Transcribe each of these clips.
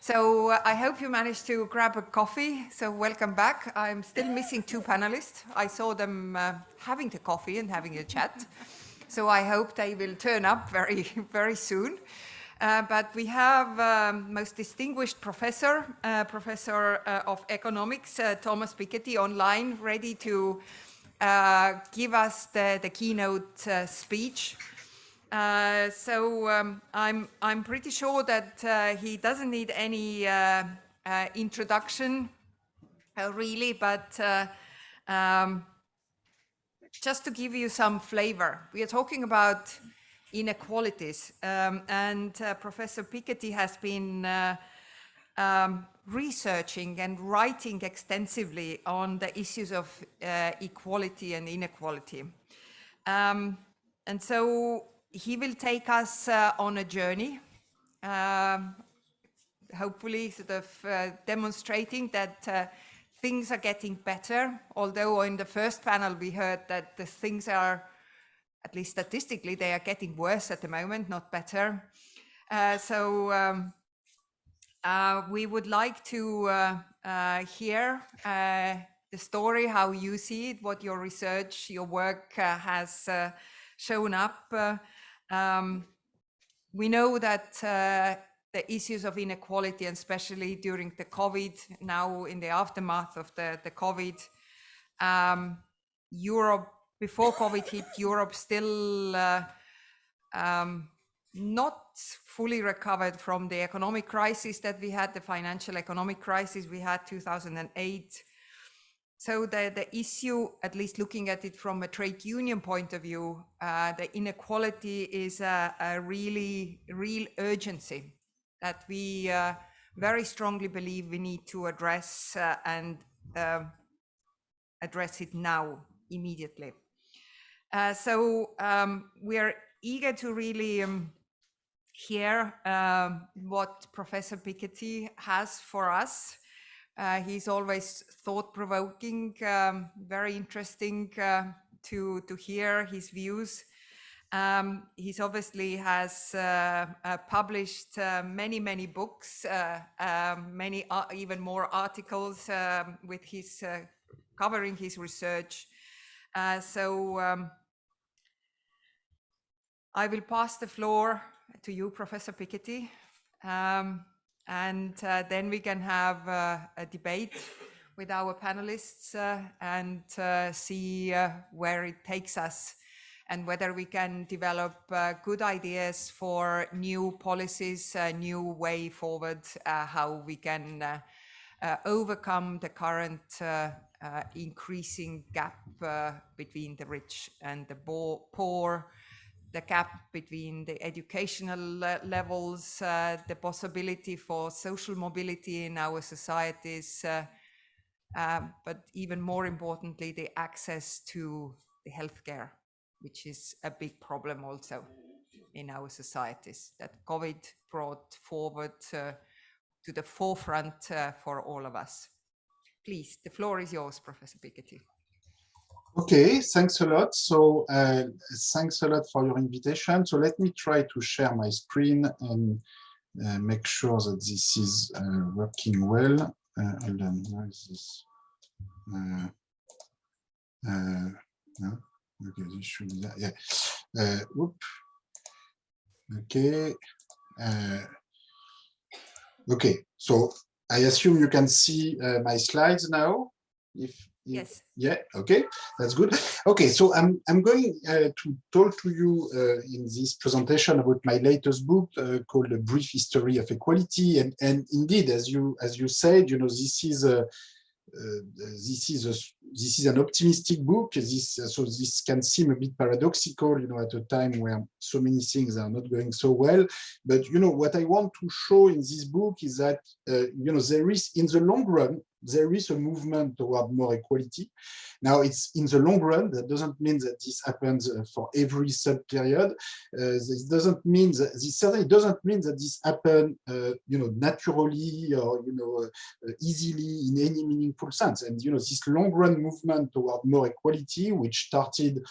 So I hope you managed to grab a coffee. So welcome back. I'm still missing two panelists. I saw them having the coffee and having a chat. So I hope they will turn up very, very soon. But we have most distinguished professor of economics, Thomas Piketty, online, ready to give us the keynote speech. I'm pretty sure that he doesn't need any introduction, really, but just to give you some flavor, we are talking about inequalities, and Professor Piketty has been researching and writing extensively on the issues of equality and inequality. And so he will take us on a journey, hopefully sort of demonstrating that things are getting better, although in the first panel we heard that the things are, at least statistically, they are getting worse at the moment, not better. We would like to hear the story, how you see it, what your research, your work has shown up. We know that the issues of inequality, and especially during the COVID, now in the aftermath of the COVID, Europe, before COVID hit, Europe still not fully recovered from the economic crisis that we had, the financial economic crisis we had 2008. So the issue, at least looking at it from a trade union point of view, the inequality is a real urgency that we very strongly believe we need to address and address it now, immediately. We are eager to really hear what Professor Piketty has for us. He's always thought-provoking, very interesting to hear his views. He's obviously has published many books, many even more articles with his covering his research. I will pass the floor to you, Professor Piketty. And then we can have a debate with our panelists and see where it takes us and whether we can develop good ideas for new policies, a new way forward, how we can overcome the current increasing gap between the rich and the poor, the gap between the educational levels, the possibility for social mobility in our societies, but even more importantly, the access to the healthcare, which is a big problem also in our societies that COVID brought forward to the forefront for all of us. Please, the floor is yours, Professor Piketty. Okay, thanks a lot. So thanks a lot for your invitation. So let me try to share my screen and make sure that this is working well. Hold on, where is this? No, okay, this should be that. Yeah. Whoop. Okay. Okay, so I assume you can see my slides now. Yes. Yeah. Okay. That's good. Okay. So I'm going to talk to you in this presentation about my latest book called A Brief History of Equality. And indeed, as you said, you know, this is an optimistic book. So this can seem a bit paradoxical, you know, at a time where so many things are not going so well. But you know what I want to show in this book is that you know, there is, in the long run, there is a movement toward more equality. Now, it's in the long run. That doesn't mean that this happens for every sub-period. This doesn't mean that this certainly doesn't mean that this happens, you know, naturally or you know easily in any meaningful sense. And you know, this long-run movement toward more equality, which started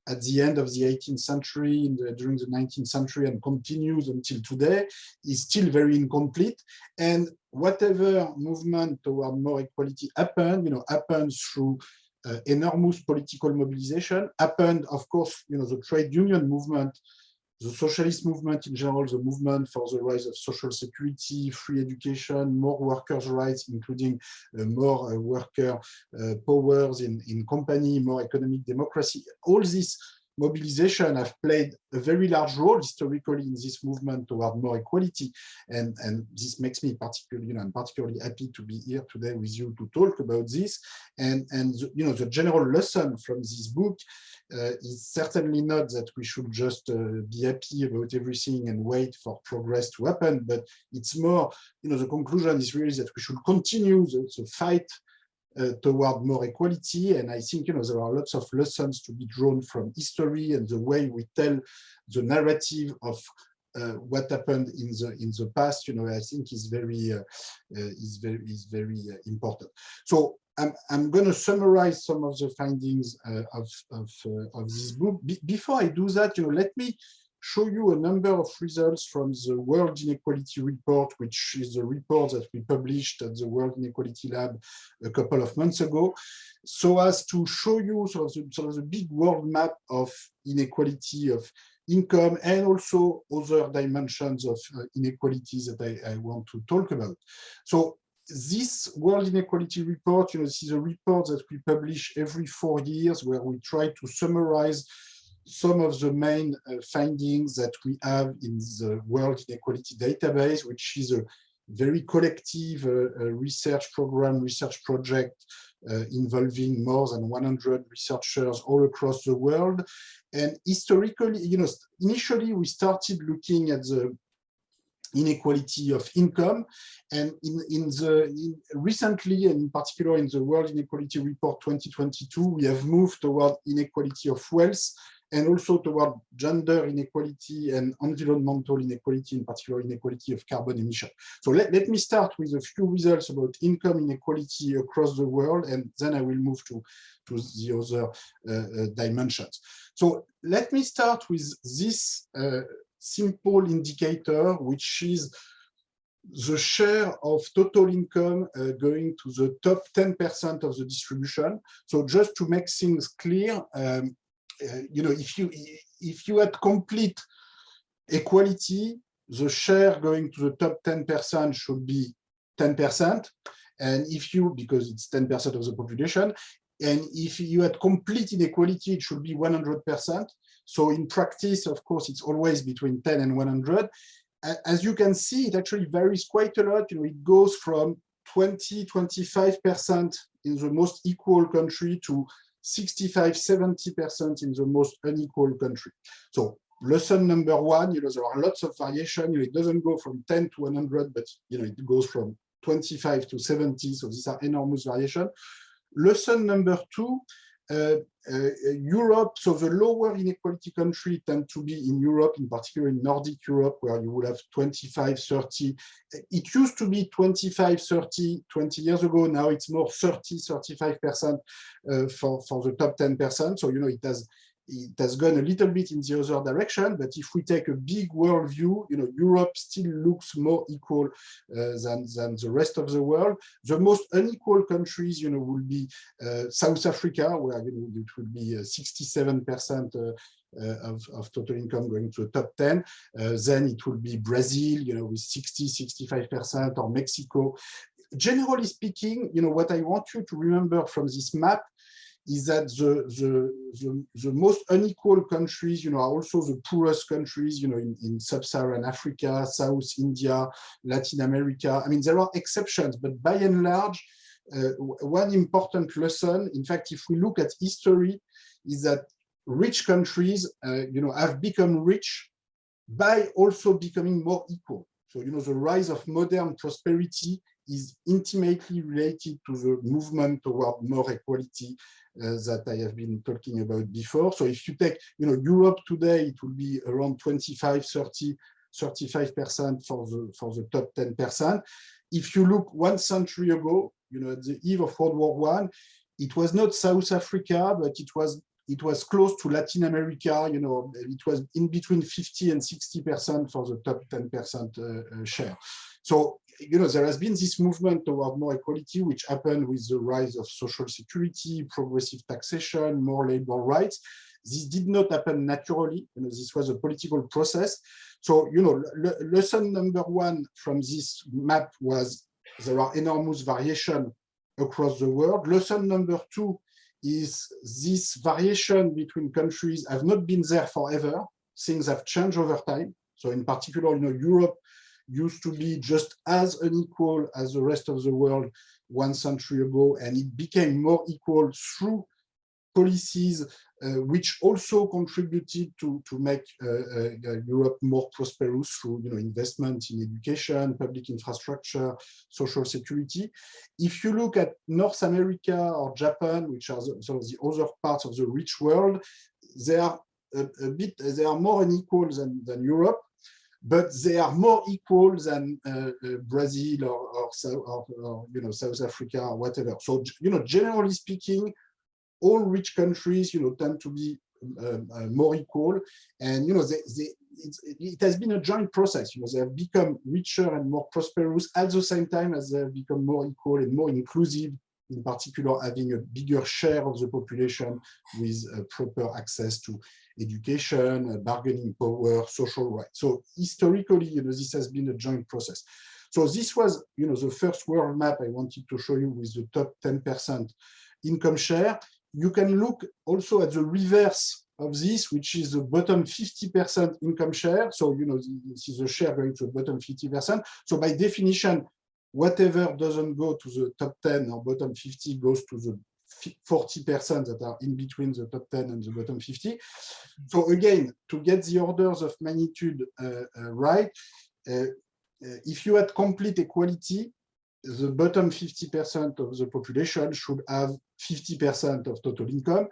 at the end of the 18th century, during the 19th century, and continues until today, is still very incomplete. And whatever movement toward more equality happened, happens through enormous political mobilization, happened, of course, the trade union movement, the socialist movement in general, the movement for the rise of social security, free education, more workers' rights, including more worker powers in company, more economic democracy. All these mobilization have played a very large role historically in this movement toward more equality. And this makes me particularly, I'm particularly happy to be here today with you to talk about this. And the general lesson from this book is certainly not that we should just be happy about everything and wait for progress to happen, but it's more, the conclusion is really that we should continue the fight toward more equality. And I think, there are lots of lessons to be drawn from history and the way we tell the narrative of what happened in the past, I think is very important. So I'm going to summarize some of the findings of this book. Before I do that, let me show you a number of results from the World Inequality Report, which is the report that we published at the World Inequality Lab a couple of months ago, so as to show you sort of the big world map of inequality of income and also other dimensions of inequalities that I want to talk about. So this World Inequality Report, this is a report that we publish every 4 years where we try to summarize some of the main findings that we have in the World Inequality Database, which is a very collective research program, research project involving more than 100 researchers all across the world. And historically, initially we started looking at the inequality of income, and recently, and in particular in the World Inequality Report 2022, we have moved toward inequality of wealth and also toward gender inequality and environmental inequality, in particular inequality of carbon emission. So let me start with a few results about income inequality across the world, and then I will move to the other dimensions. So let me start with this simple indicator, which is the share of total income going to the top 10% of the distribution. So just to make things clear, if you had complete equality, the share going to the top 10% should be 10%, and because it's 10% of the population, and if you had complete inequality, it should be 100%. So in practice, of course, it's always between 10 and 100. As you can see, it actually varies quite a lot. It goes from 20–25% in the most equal country to 65–70% in the most unequal country. So lesson number one, there are lots of variation. It doesn't go from 10 to 100, but it goes from 25 to 70. So these are enormous variation. Lesson number two, Europe, so the lower inequality countries tend to be in Europe, in particular in Nordic Europe, where you will have 25–30. It used to be 25–30 20 years ago. Now it's more 30–35% for the top 10%. So, it has gone a little bit in the other direction, but if we take a big world view, Europe still looks more equal than the rest of the world. The most unequal countries, will be South Africa, where it will be 67% of total income going to the top 10. Then it will be Brazil, with 60–65%, or Mexico. Generally speaking, what I want you to remember from this map is that the most unequal countries, are also the poorest countries, in sub-Saharan Africa, South India, Latin America. I mean, there are exceptions, but by and large, one important lesson, in fact, if we look at history, is that rich countries, have become rich by also becoming more equal. So, the rise of modern prosperity is intimately related to the movement toward more equality that I have been talking about before. So if you take, Europe today, it will be around 25–35% for the top 10%. If you look 1 century ago, at the eve of World War I, it was not South Africa, but it was it was close to Latin America, you know, it was in between 50 and 60% for the top 10% share. So, you know, there has been this movement toward more equality, which happened with the rise of social security, progressive taxation, more labor rights. This did not happen naturally. You know, this was a political process. So, you know, lesson number one from this map was there are enormous variation across the world. Lesson number two is this variation between countries have not been there forever. Things have changed over time. So in particular, you know, Europe used to be just as unequal as the rest of the world 1 century ago, and it became more equal through policies which also contributed to make Europe more prosperous through, you know, investment in education, public infrastructure, social security. If you look at North America or Japan, which are sort of the other parts of the rich world, they are they are more unequal than Europe, but they are more equal than Brazil or you know, South Africa or whatever. So, you know, generally speaking, all rich countries, you know, tend to be more equal, and you know, it has been a joint process. You know, they have become richer and more prosperous at the same time as they have become more equal and more inclusive. In particular, having a bigger share of the population with proper access to education, bargaining power, social rights. So historically, you know, this has been a joint process. So this was, you know, the first world map I wanted to show you with the top 10% income share. You can look also at the reverse of this, which is the bottom 50% income share. So, you know, this is the share going to the bottom 50%. So by definition, whatever doesn't go to the top 10 or bottom 50 goes to the 40% that are in between the top 10 and the bottom 50. So again, to get the orders of magnitude right, if you had complete equality, the bottom 50% of the population should have 50% of total income.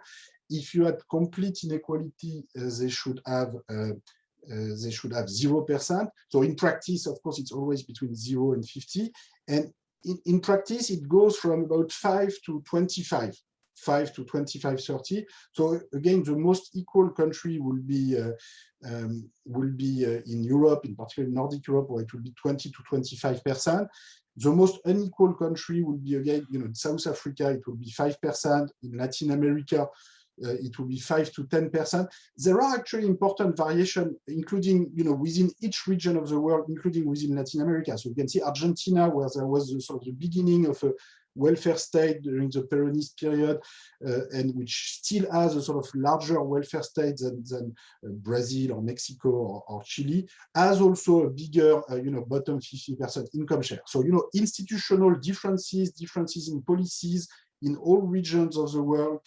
If you had complete inequality, they should have 0%. So in practice, of course, it's always between 0 and 50. And in practice, it goes from about 5 to 25, 5 to 25, 30. So again, the most equal country will be in Europe, in particular Nordic Europe, where it will be 20 to 25%. The most unequal country will be, again, you know, in South Africa, it will be 5%. In Latin America, it will be 5 to 10%. There are actually important variation, including, you know, within each region of the world, including within Latin America. So you can see Argentina, where there was sort of the beginning of a welfare state during the Peronist period, and which still has a sort of larger welfare state than Brazil or Mexico or Chile, has also a bigger, you know, bottom 50% income share. So, you know, institutional differences in policies in all regions of the world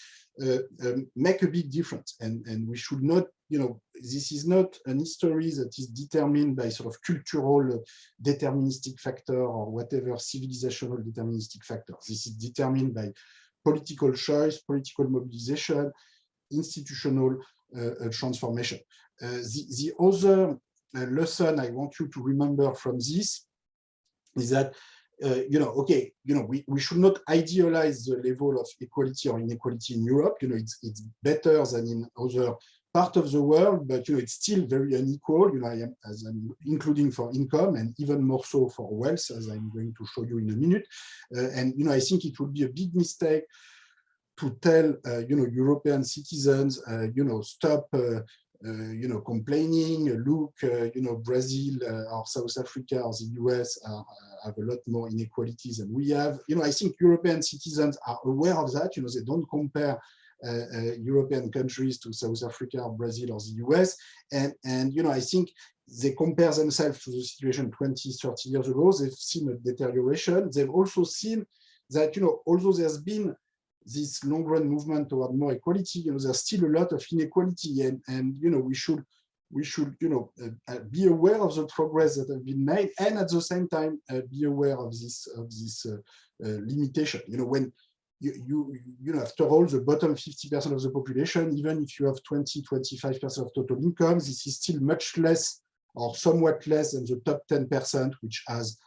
make a big difference. And we should not, you know, this is not an history that is determined by sort of cultural deterministic factor or whatever civilizational deterministic factor. This is determined by political choice, political mobilization, institutional transformation. The other lesson I want you to remember from this is that you know, okay, you know, we should not idealize the level of equality or inequality in Europe. You know, it's better than in other parts of the world, but you know, it's still very unequal. You know, as I'm including for income, and even more so for wealth, as I'm going to show you in a minute. And you know, I think it would be a big mistake to tell you know, European citizens, you know, stop. You know, complaining. Look, you know, Brazil or South Africa or the US have a lot more inequalities than we have. You know, I think European citizens are aware of that. You know, they don't compare European countries to South Africa or Brazil or the US. And you know, I think they compare themselves to the situation 20, 30 years ago. They've seen a deterioration. They've also seen that, you know, although there's been this long-run movement toward more equality, you know, there's still a lot of inequality, and you know, we should you know, be aware of the progress that have been made, and at the same time be aware of this limitation. You know, when you know, after all, the bottom 50% of the population, even if you have 20-25% of total income, this is still much less or somewhat less than the top 10%, which has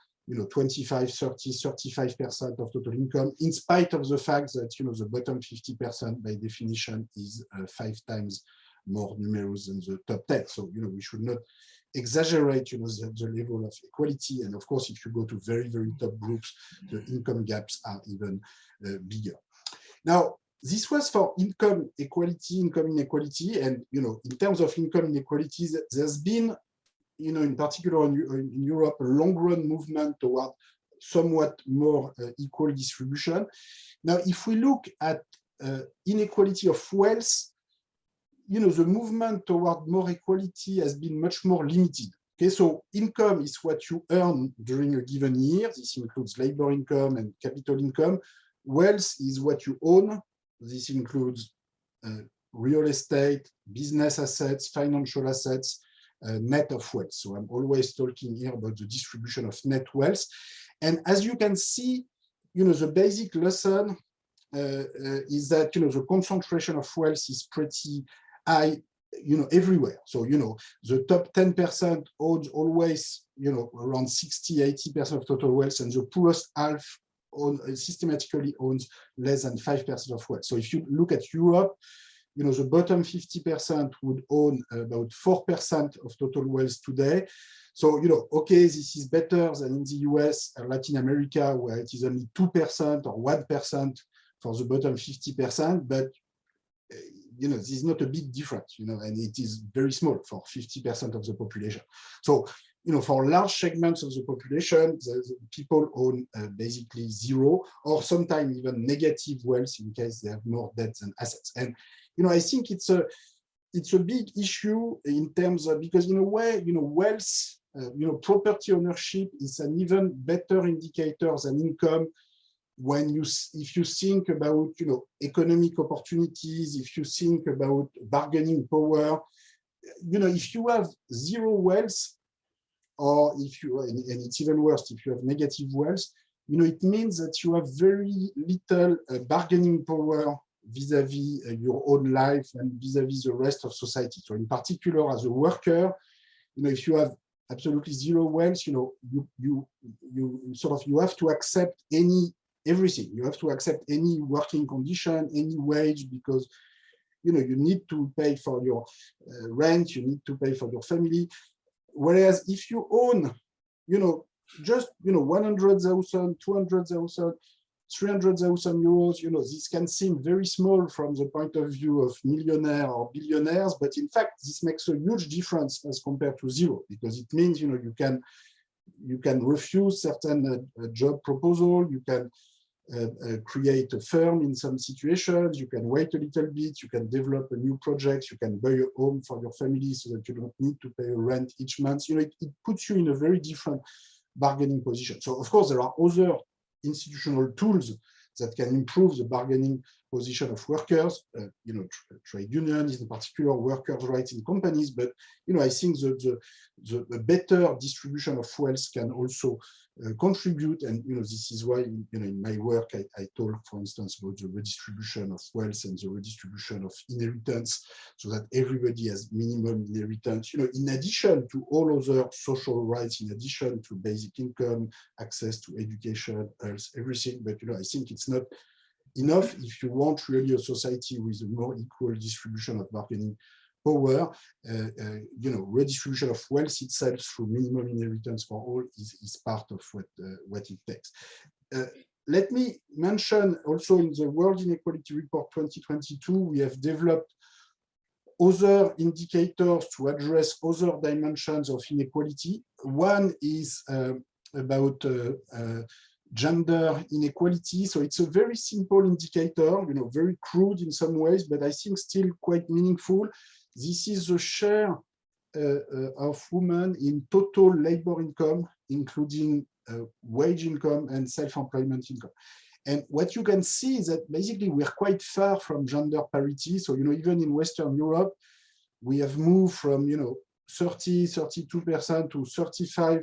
25, 30, 35% of total income, in spite of the fact that, the bottom 50% by definition is 5 times more numerous than the top 10. So, we should not exaggerate, the level of equality. And of course, if you go to very, very top groups, the income gaps are even bigger. Now, this was for income equality, income inequality. And, in terms of income inequalities, there's been, in particular in Europe, a long-run movement toward somewhat more equal distribution. Now, if we look at inequality of wealth, the movement toward more equality has been much more limited. Okay, so income is what you earn during a given year. This includes labor income and capital income. Wealth is what you own. This includes real estate, business assets, financial assets, net of wealth. So I'm always talking here about the distribution of net wealth. And as you can see, the basic lesson is that, the concentration of wealth is pretty high, everywhere. So, the top 10% owns always, around 60, 80% of total wealth, and the poorest half systematically owns less than 5% of wealth. So if you look at Europe, the bottom 50% would own about 4% of total wealth today. So, okay, this is better than in the US and Latin America, where it is only 2% or 1% for the bottom 50%, but this is not a big difference, and it is very small for 50% of the population. So, for large segments of the population, the people own basically zero or sometimes even negative wealth in case they have more debt than assets. And I think it's a big issue in terms of, because in a way, wealth, property ownership is an even better indicator than income if you think about, economic opportunities, if you think about bargaining power, if you have zero wealth, or if you, and it's even worse, if you have negative wealth, it means that you have very little bargaining power vis-a-vis your own life and vis-a-vis the rest of society. So in particular, as a worker, if you have absolutely zero wealth, you have to accept everything. You have to accept any working condition, any wage, because you need to pay for your rent, you need to pay for your family. Whereas if you own, just 100,000, 200,000, 300,000 euros, this can seem very small from the point of view of millionaires or billionaires, but in fact, this makes a huge difference as compared to zero, because it means you can refuse certain job proposal, you can create a firm in some situations, you can wait a little bit, you can develop a new project, you can buy a home for your family so that you don't need to pay a rent each month. It puts you in a very different bargaining position. So of course, there are other institutional tools that can improve the bargaining position of workers, trade unions, in particular workers' rights in companies. But I think the better distribution of wealth can also contribute, and this is why in my work I talk, for instance, about the redistribution of wealth and the redistribution of inheritance, so that everybody has minimum inheritance. In addition to all other social rights, in addition to basic income, access to education, health, everything. But I think it's not enough if you want really a society with a more equal distribution of bargaining power. Redistribution of wealth itself through minimum inheritance for all is part of what it takes. Let me mention also, in the World Inequality Report 2022, we have developed other indicators to address other dimensions of inequality. One is about gender inequality. So it's a very simple indicator, very crude in some ways, but I think still quite meaningful. This is the share of women in total labor income, including wage income and self-employment income. And what you can see is that basically we're quite far from gender parity. So, even in Western Europe, we have moved from, 30, 32% to 35,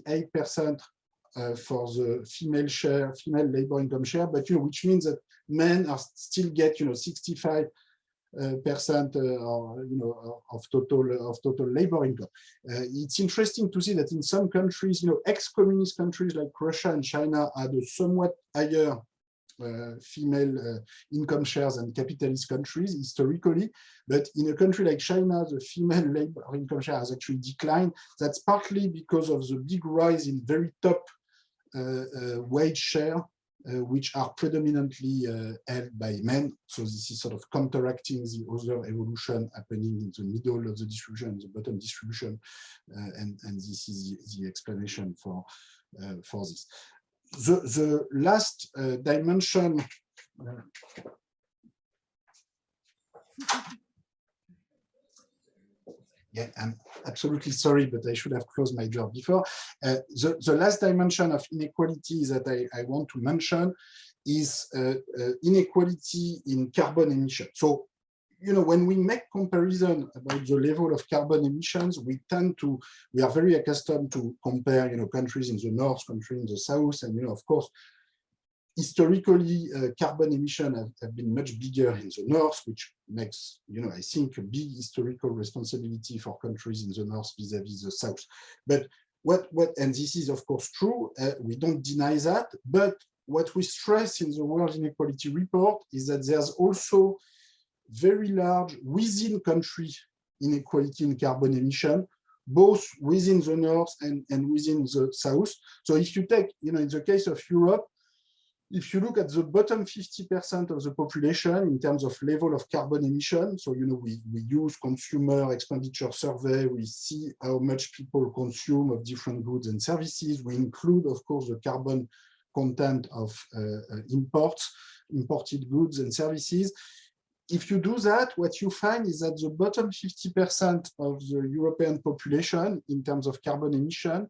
38% for the female labor income share, but which means that men are still get 65 percent or, you know, of total labor income. It's interesting to see that in some countries, you know, ex-communist countries like Russia and China had a somewhat higher female income shares and capitalist countries historically, but in a country like China, the female labor income share has actually declined. That's partly because of the big rise in very top wage share, which are predominantly held by men. So this is sort of counteracting the other evolution happening in the middle of the distribution, the bottom distribution, and this is the explanation for this. The last dimension. Yeah, I'm absolutely sorry, but I should have closed my door before. The last dimension of inequality that I want to mention is inequality in carbon emission. So, you know, when we make comparison about the level of carbon emissions, we are very accustomed to compare, you know, countries in the north, countries in the south, and, you know, of course, historically, carbon emissions have been much bigger in the north, which makes, you know, I think a big historical responsibility for countries in the north vis-a-vis the south. But and this is of course true, we don't deny that, but what we stress in the World Inequality Report is that there's also very large within country inequality in carbon emission, both within the north and within the south. So if you take, you know, in the case of Europe, if you look at the bottom 50% of the population in terms of level of carbon emission, so, you know, we use consumer expenditure survey, we see how much people consume of different goods and services. We include, of course, the carbon content of imported goods and services. If you do that, what you find is that the bottom 50% of the European population in terms of carbon emission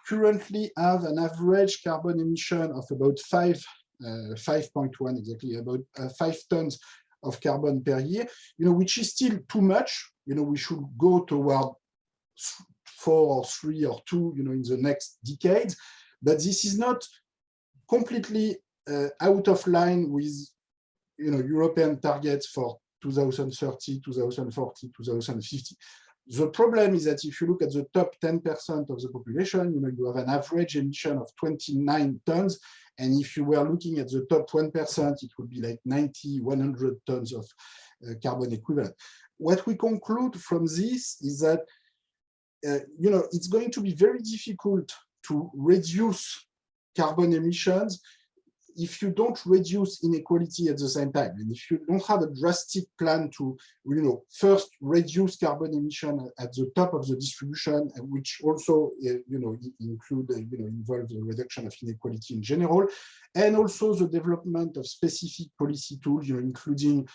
currently have an average carbon emission of about 5.1 exactly, about 5 tons of carbon per year, you know, which is still too much. You know, we should go toward 4 or 3 or 2, you know, in the next decades. But this is not completely out of line with, you know, European targets for 2030, 2040, 2050. The problem is that if you look at the top 10% of the population, you know, you have an average emission of 29 tons. And if you were looking at the top 1%, it would be like 90, 100 tons of carbon equivalent. What we conclude from this is that, you know, it's going to be very difficult to reduce carbon emissions if you don't reduce inequality at the same time, and if you don't have a drastic plan to, you know, first reduce carbon emission at the top of the distribution, which also, you know, include, you know, involve the reduction of inequality in general, and also the development of specific policy tools, you know, including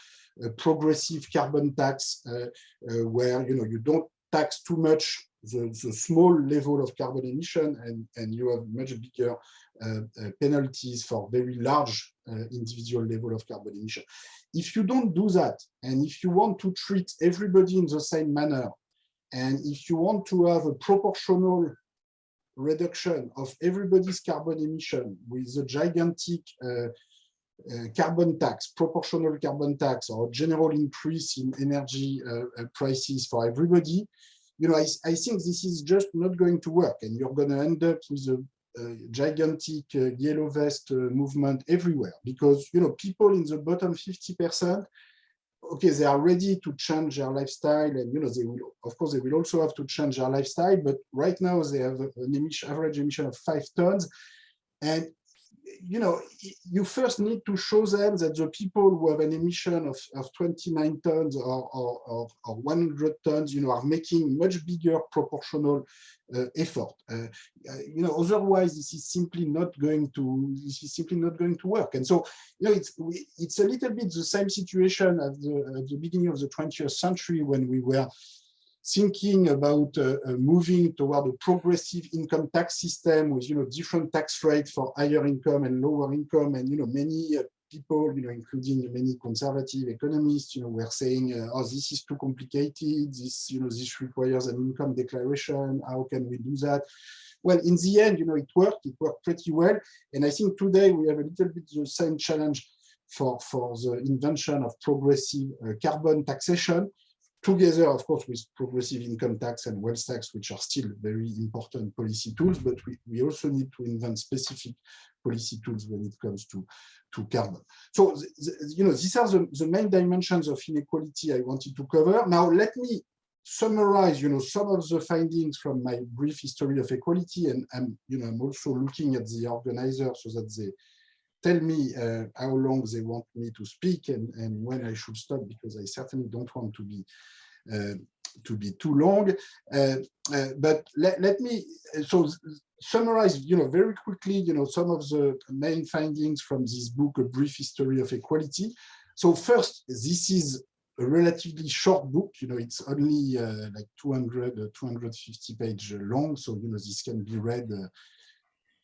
a progressive carbon tax, where, you know, you don't tax too much the small level of carbon emission, and you have much bigger penalties for very large individual level of carbon emission. If you don't do that, and if you want to treat everybody in the same manner, and if you want to have a proportional reduction of everybody's carbon emission with a gigantic carbon tax, proportional carbon tax, or general increase in energy prices for everybody, you know, I think this is just not going to work, and you're going to end up with a gigantic yellow vest movement everywhere, because, you know, people in the bottom 50%, okay, they are ready to change their lifestyle, and, you know, they will, of course, they will also have to change their lifestyle, but right now they have an average emission of 5 tons, and, you know, you first need to show them that the people who have an emission of 29 tons or 100 tons, you know, are making much bigger proportional effort. You know, otherwise this is simply not going to work. And so, you know, it's a little bit the same situation at the beginning of the 20th century, when we were thinking about moving toward a progressive income tax system with, you know, different tax rates for higher income and lower income, and, you know, many people, you know, including many conservative economists, you know, were saying, oh, this is too complicated. This, you know, this requires an income declaration. How can we do that? Well, in the end, you know, it worked pretty well. And I think today we have a little bit the same challenge for the invention of progressive carbon taxation, together, of course, with progressive income tax and wealth tax, which are still very important policy tools, but we also need to invent specific policy tools when it comes to carbon. So, these are the main dimensions of inequality I wanted to cover. Now, let me summarize, some of the findings from my brief history of equality, and I'm also looking at the organizer so that they tell me how long they want me to speak and when I should stop, because I certainly don't want to be too long. But let me summarize, very quickly, some of the main findings from this book, A Brief History of Equality. So first, this is a relatively short book. It's only like 250 pages long. So, this can be read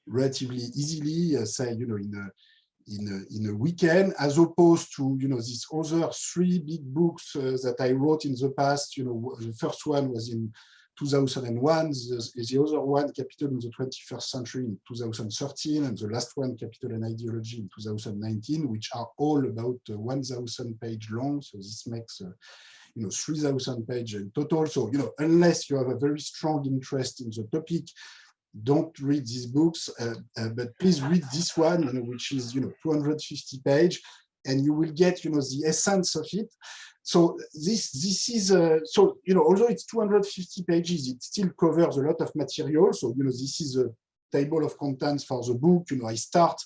relatively easily, say, in a weekend, as opposed to these other 3 big books that I wrote in the past. The first one was in 2001, the other one, Capital in the 21st Century, in 2013, and the last one, Capital and Ideology, in 2019, which are all about 1,000 page long. So this makes 3,000 pages in total. So unless you have a very strong interest in the topic, don't read these books, but please read this one, which is 250 pages, and you will get the essence of it. So this is although it's 250 pages, it still covers a lot of material. So this is a table of contents for the book. I start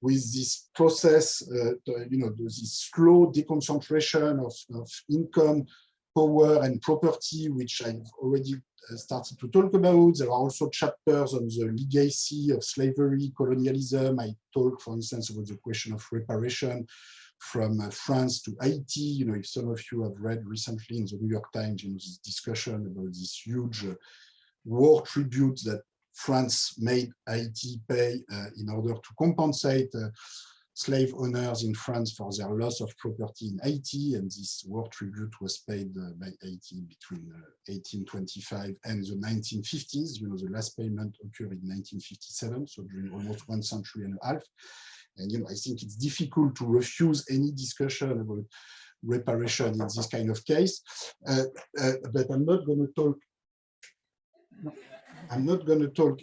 with this process, this slow deconcentration of income, power, and property, which I've already started to talk about. There are also chapters on the legacy of slavery, colonialism. I talk, for instance, about the question of reparation from France to Haiti. If some of you have read recently in the New York Times, this discussion about this huge war tribute that France made Haiti pay in order to compensate slave owners in France for their loss of property in Haiti, and this war tribute was paid by Haiti between 1825 and the 1950s. The last payment occurred in 1957, so during almost 1 century and a half. And I think it's difficult to refuse any discussion about reparation in this kind of case. But I'm not going to talk. I'm not going to talk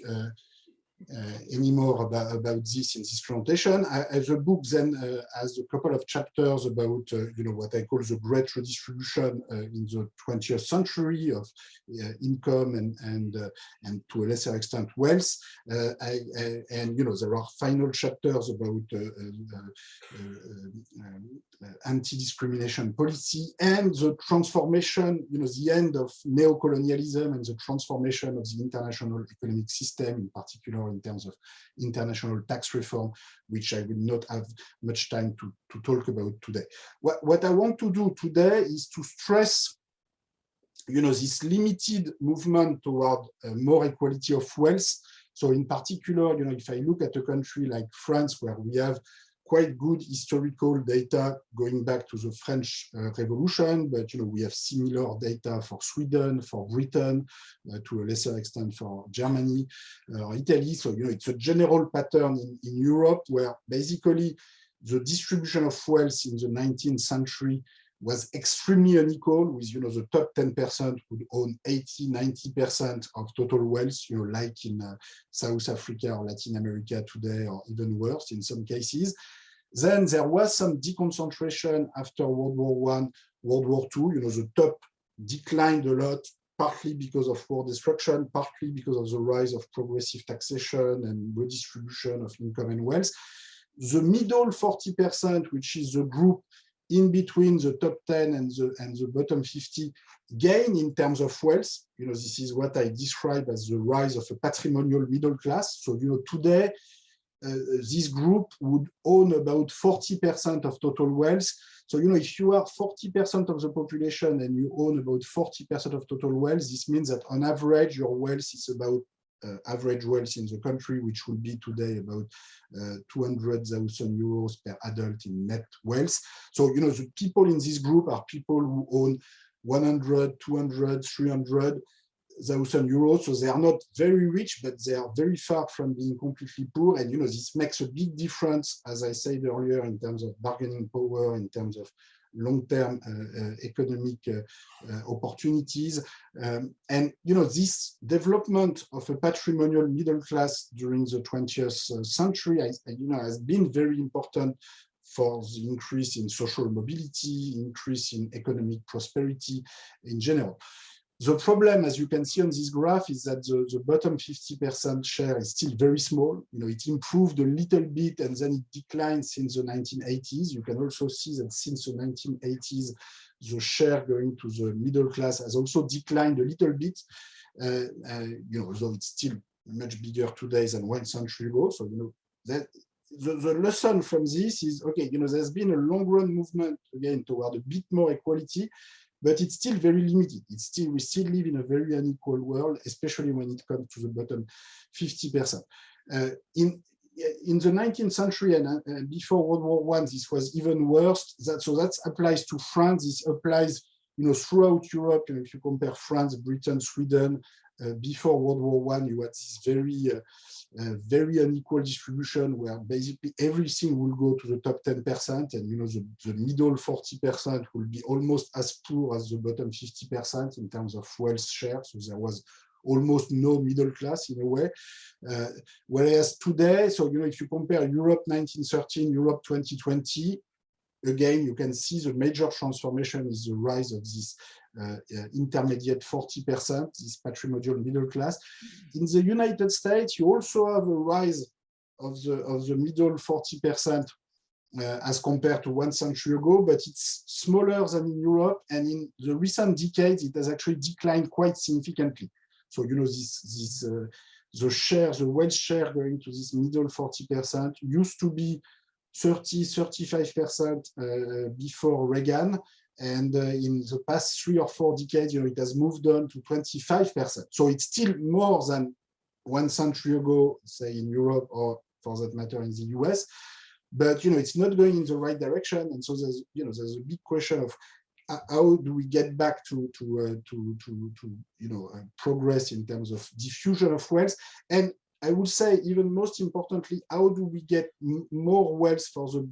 anymore about this in this presentation. The book then has a couple of chapters about what I call the great redistribution in the 20th century of income and to a lesser extent wealth. And there are final chapters about anti-discrimination policy and the transformation, the end of neocolonialism and the transformation of the international economic system, in particular in terms of international tax reform, which I will not have much time to talk about today. What I want to do today is to stress this limited movement toward more equality of wealth. So in particular, if I look at a country like France, where we have quite good historical data going back to the French Revolution, but we have similar data for Sweden, for Britain, to a lesser extent for Germany or Italy. So it's a general pattern in Europe, where basically the distribution of wealth in the 19th century was extremely unequal, with the top 10% would own 80–90% of total wealth, like in South Africa or Latin America today, or even worse in some cases. Then there was some deconcentration after World War I, World War II. The top declined a lot, partly because of war destruction, partly because of the rise of progressive taxation and redistribution of income and wealth. The middle 40%, which is the group in between the top 10 and the bottom 50, gain in terms of wealth. This is what I describe as the rise of a patrimonial middle class. So today, this group would own about 40% of total wealth. So if you are 40% of the population and you own about 40% of total wealth, this means that on average your wealth is about average wealth in the country, which will be today about 200,000 euros per adult in net wealth. So the people in this group are people who own 100, 200, 300. €1,000. So they are not very rich, but they are very far from being completely poor. And, this makes a big difference, as I said earlier, in terms of bargaining power, in terms of long-term economic opportunities. And, this development of a patrimonial middle class during the 20th century, has been very important for the increase in social mobility, increase in economic prosperity in general. The problem, as you can see on this graph, is that the bottom 50% share is still very small. It improved a little bit and then it declined since the 1980s. You can also see that since the 1980s, the share going to the middle class has also declined a little bit, although it's still much bigger today than 1 century ago. So, that the lesson from this is, okay, there's been a long run movement again toward a bit more equality, but it's still very limited. We still live in a very unequal world, especially when it comes to the bottom 50%. In the 19th century and before World War I, this was even worse. So that applies to France. This applies, throughout Europe. If you compare France, Britain, Sweden, before World War I, you had this very unequal distribution where basically everything will go to the top 10%, and the middle 40% will be almost as poor as the bottom 50% in terms of wealth share. So there was almost no middle class in a way. Whereas today, so if you compare Europe 1913, Europe 2020, again, you can see the major transformation is the rise of this intermediate 40%, this patrimonial middle class. In the United States, you also have a rise of the middle 40% as compared to 1 century ago, but it's smaller than in Europe. And in the recent decades, it has actually declined quite significantly. So, the wealth share going to this middle 40% used to be 30–35% before Reagan, and in the past 3 or 4 decades, it has moved on to 25%. So it's still more than 1 century ago, say in Europe, or for that matter in the US, but it's not going in the right direction. And so there's a big question of how do we get back to progress in terms of diffusion of wealth. And I would say, even most importantly, how do we get more wealth for the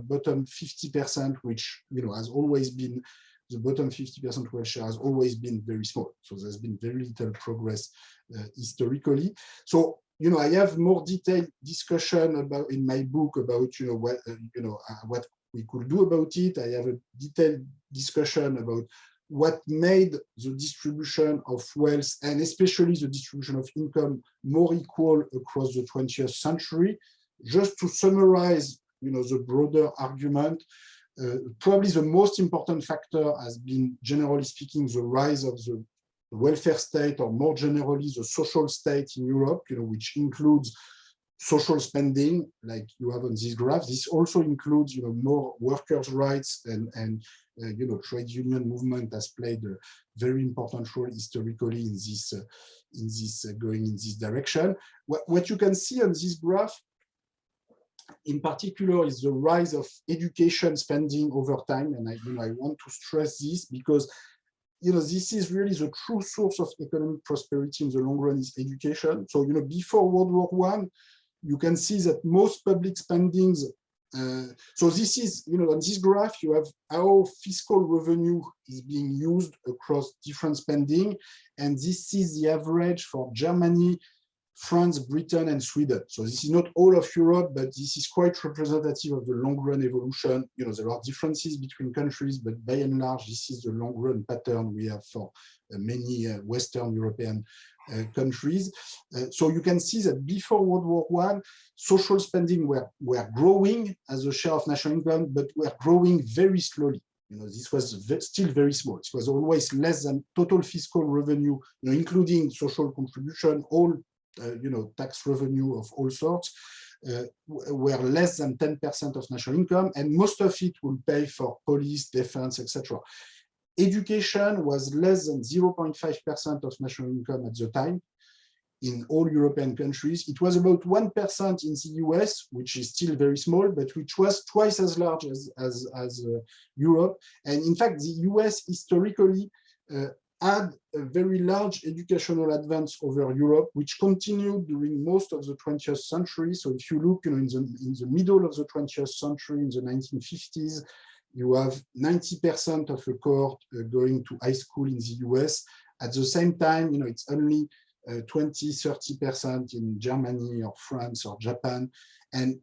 bottom 50%, which has always been, the bottom 50% wealth share has always been very small. So there's been very little progress historically. So I have more detailed discussion about in my book about what we could do about it. I have a detailed discussion about what made the distribution of wealth and especially the distribution of income more equal across the 20th century. Just to summarize, the broader argument, probably the most important factor has been, generally speaking, the rise of the welfare state, or more generally, the social state in Europe, which includes social spending, like you have on this graph. This also includes, more workers' rights and trade union movement has played a very important role historically in this going in this direction. What you can see on this graph, in particular, is the rise of education spending over time, and I want to stress this because this is really the true source of economic prosperity in the long run is education. So before World War I, you can see that most public spendings. So this is, on this graph, you have how fiscal revenue is being used across different spending. And this is the average for Germany, France, Britain, and Sweden. So this is not all of Europe, but this is quite representative of the long-run evolution. There are differences between countries, but by and large, this is the long-run pattern we have for many Western European countries. So you can see that before World War I, social spending were growing as a share of national income, but were growing very slowly. This was still very small. It was always less than total fiscal revenue, including social contribution, all tax revenue of all sorts, were less than 10% of national income, and most of it will pay for police, defense, etc. Education was less than 0.5% of national income at the time in all European countries. It was about 1% in the US, which is still very small, but which was twice as large as Europe. And in fact, the US historically had a very large educational advance over Europe, which continued during most of the 20th century. So if you look, in the middle of the 20th century, in the 1950s, you have 90% of a cohort going to high school in the US. At the same time, it's only 20–30% in Germany or France or Japan. And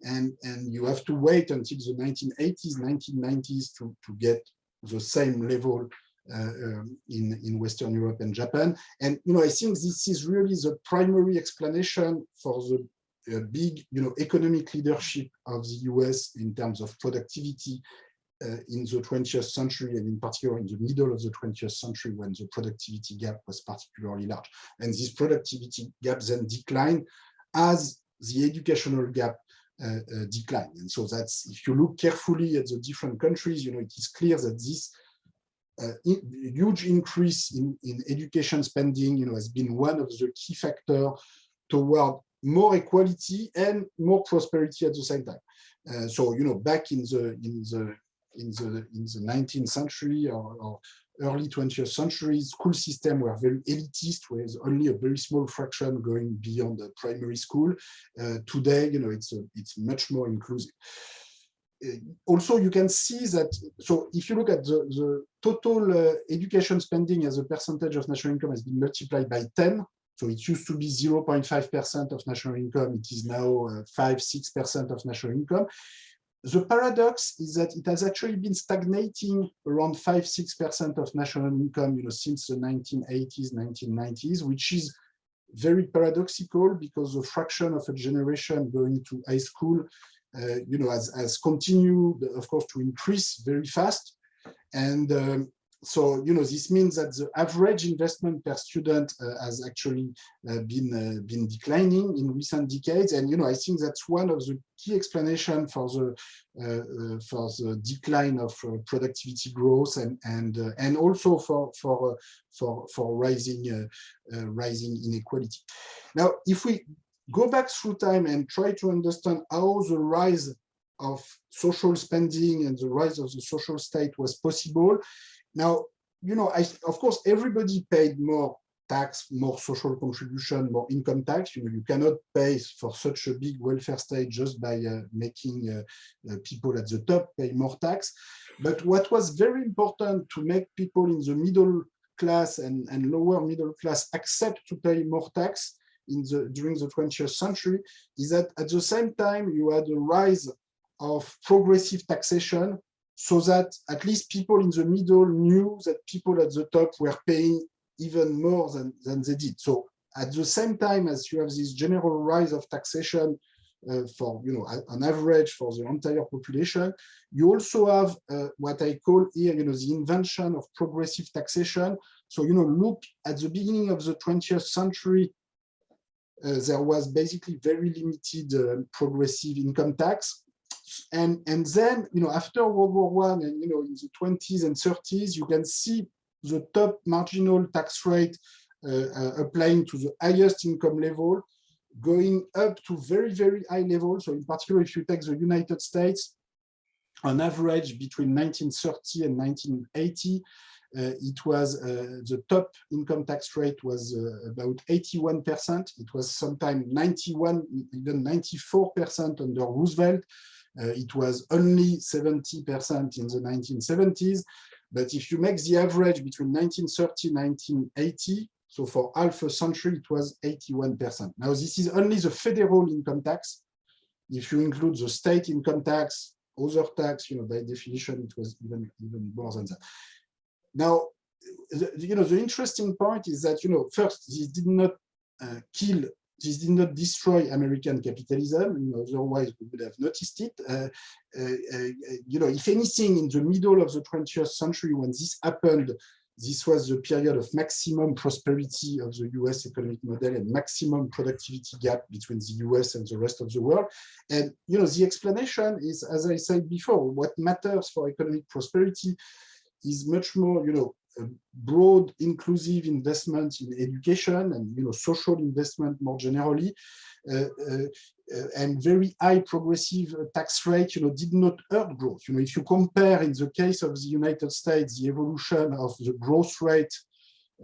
you have to wait until the 1980s, 1990s to get the same level in Western Europe and Japan. And I think this is really the primary explanation for the big economic leadership of the US in terms of productivity in the 20th century, and in particular in the middle of the 20th century, when the productivity gap was particularly large. And this productivity gap then declined as the educational gap declined. And so that's, if you look carefully at the different countries, it is clear that this huge increase in education spending, has been one of the key factors toward more equality and more prosperity at the same time. So back in the 19th century or early 20th century, school systems were very elitist, with only a very small fraction going beyond the primary school. Today, it's much more inclusive. Also, you can see that, so if you look at the total education spending as a percentage of national income has been multiplied by 10. So it used to be 0.5% of national income. It is now 5–6% of national income. The paradox is that it has actually been stagnating around 5–6% of national income, since the 1980s, 1990s, which is very paradoxical, because the fraction of a generation going to high school, has continued, of course, to increase very fast. And so, this means that the average investment per student has actually been declining in recent decades. And, I think that's one of the key explanations for the decline of productivity growth, and also for rising inequality. Now, if we go back through time and try to understand how the rise of social spending and the rise of the social state was possible. Now, of course, everybody paid more tax, more social contribution, more income tax. You cannot pay for such a big welfare state just by making people at the top pay more tax. But what was very important to make people in the middle class and lower middle class accept to pay more tax during the 20th century is that at the same time you had a rise of progressive taxation, so that at least people in the middle knew that people at the top were paying even more than they did. So at the same time as you have this general rise of taxation for, on average for the entire population, you also have what I call here, the invention of progressive taxation. So, look at the beginning of the 20th century, there was basically very limited progressive income tax. And then, after World War I and, in the 20s and 30s, you can see the top marginal tax rate applying to the highest income level, going up to very, very high levels. So in particular, if you take the United States, on average between 1930 and 1980, it was the top income tax rate was about 81%. It was sometimes 91, even 94% under Roosevelt. It was only 70% in the 1970s. But if you make the average between 1930 and 1980, so for half a century, it was 81%. Now, this is only the federal income tax. If you include the state income tax, other tax, by definition, it was even more than that. Now, the interesting point is that, first, this did not this did not destroy American capitalism. Otherwise we would have noticed it. If anything, in the middle of the 20th century, when this happened, this was the period of maximum prosperity of the US economic model and maximum productivity gap between the US and the rest of the world. And, the explanation is, as I said before, what matters for economic prosperity is much more, broad, inclusive investment in education and, social investment more generally, and very high progressive tax rate, did not hurt growth. If you compare in the case of the United States, the evolution of the growth rate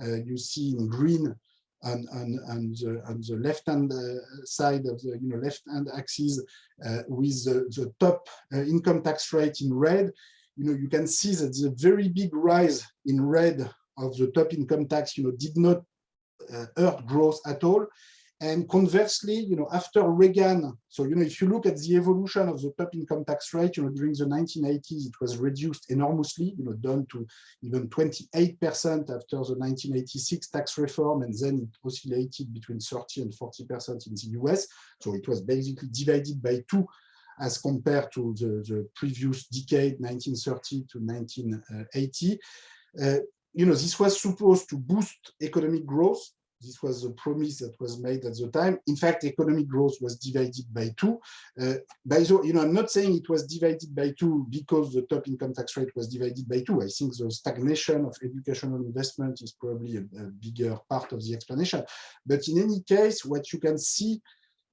you see in green on the left-hand side of the left-hand axis with the top income tax rate in red. You can see that the very big rise in red of the top income tax did not hurt growth at all. And conversely, after Reagan, so if you look at the evolution of the top income tax rate, during the 1980s, it was reduced enormously, down to even 28% after the 1986 tax reform, and then it oscillated between 30 and 40% in the US. So it was basically divided by 2 as compared to the previous decade, 1930 to 1980. This was supposed to boost economic growth. This was the promise that was made at the time. In fact, economic growth was divided by 2. I'm not saying it was divided by 2 because the top income tax rate was divided by 2. I think the stagnation of educational investment is probably a bigger part of the explanation. But in any case, what you can see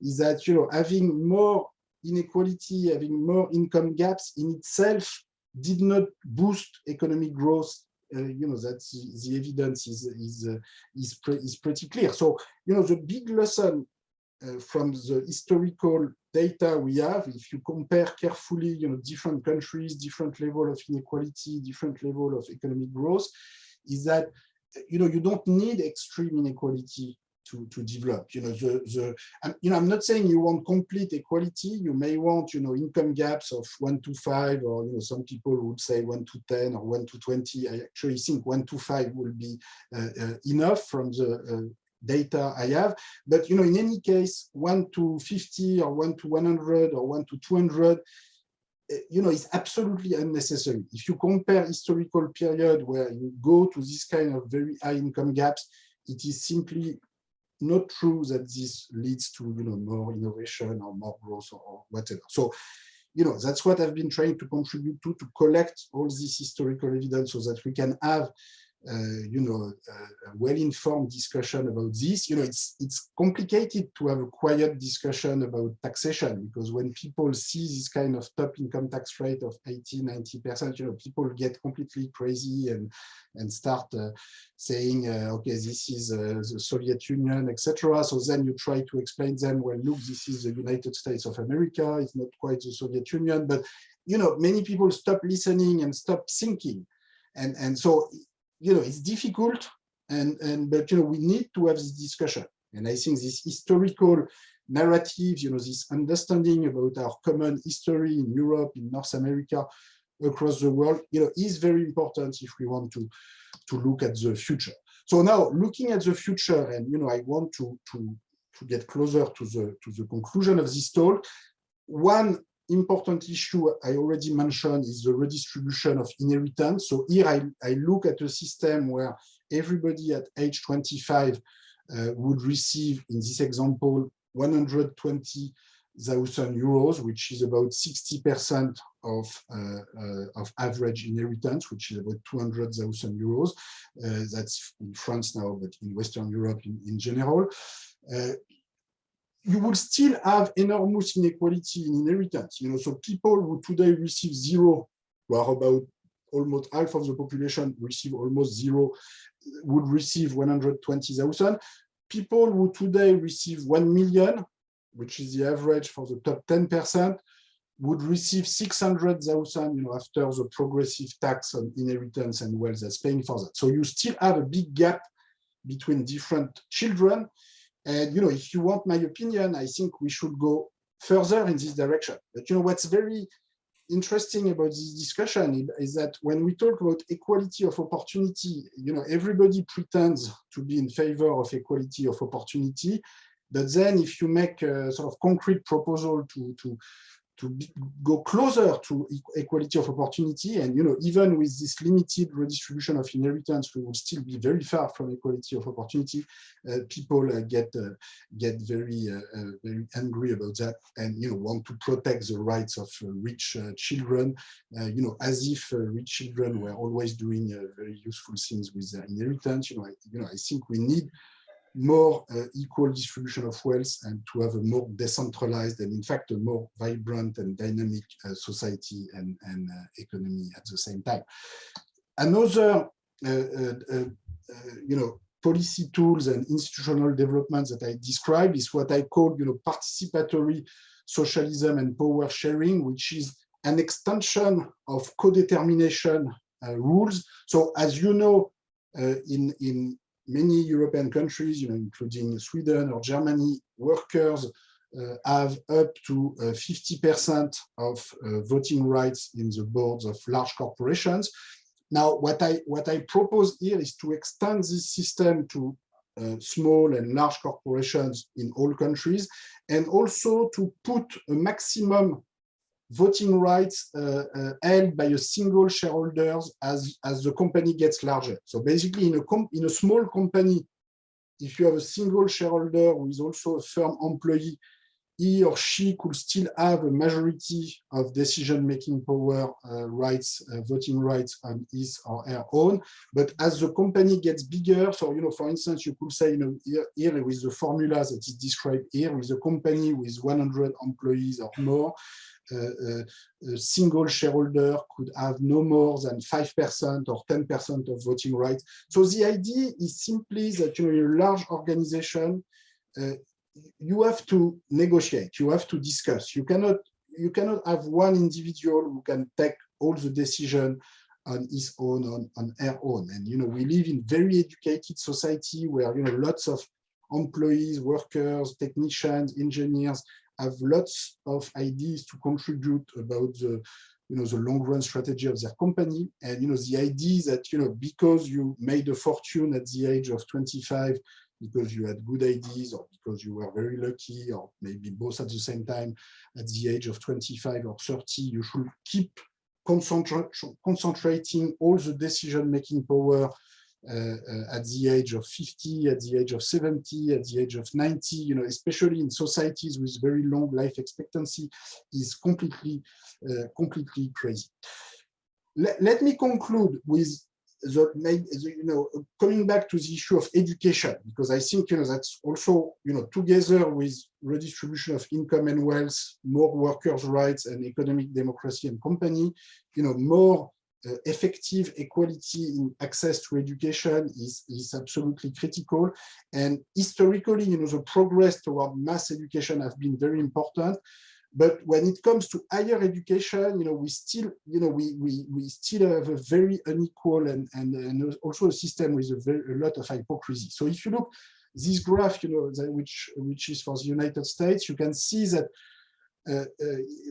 is that having more inequality, having more income gaps in itself did not boost economic growth. That's the evidence is pretty clear. So the big lesson from the historical data we have, if you compare carefully different countries, different level of inequality, different level of economic growth, is that you don't need extreme inequality to develop. I'm not saying you want complete equality. You may want income gaps of 1 to 5, or some people would say 1 to 10 or 1 to 20. I actually think 1 to 5 will be enough from the data I have. But in any case, 1 to 50 or 1 to 100 or 1 to 200 is absolutely unnecessary. If you compare historical period where you go to this kind of very high income gaps, it is simply not true that this leads to more innovation or more growth or whatever. So that's what I've been trying to contribute to collect all this historical evidence so that we can have a well-informed discussion about this. It's complicated to have a quiet discussion about taxation, because when people see this kind of top income tax rate of 80–90%, people get completely crazy and start saying, okay, this is the Soviet Union, etc. So then you try to explain them, well, look, this is the United States of America. It's not quite the Soviet Union, but many people stop listening and stop thinking, and so it's difficult, but we need to have this discussion. And I think this historical narrative, this understanding about our common history in Europe, in North America, across the world, is very important if we want to look at the future. So now, looking at the future, and I want to get closer to the conclusion of this talk. One important issue I already mentioned is the redistribution of inheritance. So here I look at a system where everybody at age 25 would receive, in this example, 120,000 euros, which is about 60% of average inheritance, which is about 200,000 euros. That's in France now, but in Western Europe in general. You will still have enormous inequality in inheritance. So people who today receive 0, who are about almost half of the population, receive almost 0, would receive 120,000. People who today receive 1 million, which is the average for the top 10%, would receive 600,000, after the progressive tax on inheritance and wealth that's paying for that. So you still have a big gap between different children. And if you want my opinion, I think we should go further in this direction. But what's very interesting about this discussion is that when we talk about equality of opportunity, everybody pretends to be in favor of equality of opportunity. But then if you make a sort of concrete proposal to go closer to equality of opportunity, and even with this limited redistribution of inheritance, we will still be very far from equality of opportunity. People get very angry about that, and want to protect the rights of rich children, as if rich children were always doing very useful things with their inheritance. I think we need more equal distribution of wealth, and to have a more decentralized and, in fact, a more vibrant and dynamic society and economy at the same time. Another policy tools and institutional developments that I described is what I call, participatory socialism and power sharing, which is an extension of co-determination rules. So as you know, in many European countries, including Sweden or Germany, workers have up to 50% of voting rights in the boards of large corporations. Now, what I propose here is to extend this system to small and large corporations in all countries, and also to put a maximum voting rights held by a single shareholder as the company gets larger. So basically, in a small company, if you have a single shareholder who is also a firm employee, he or she could still have a majority of decision-making power rights, voting rights on his or her own. But as the company gets bigger, so, for instance, you could say, here with the formula that is described here, with a company with 100 employees or more, a single shareholder could have no more than 5% or 10% of voting rights. So the idea is simply that, in a large organization, you have to negotiate, you have to discuss. You cannot have one individual who can take all the decision on his own, on her own. And we live in very educated society where lots of employees, workers, technicians, engineers have lots of ideas to contribute about the long-run strategy of their company. And the idea is that because you made a fortune at the age of 25, because you had good ideas, or because you were very lucky, or maybe both at the same time at the age of 25 or 30, you should keep concentrating all the decision-making power at the age of 50, at the age of 70, at the age of 90, especially in societies with very long life expectancy, is completely crazy. Let me conclude with coming back to the issue of education, because I think that's also together with redistribution of income and wealth, more workers' rights and economic democracy and company, more effective equality in access to education is absolutely critical. And historically, the progress toward mass education have been very important. But when it comes to higher education, we still have a very unequal and also a system with a lot of hypocrisy. So if you look this graph, which is for the United States, you can see that.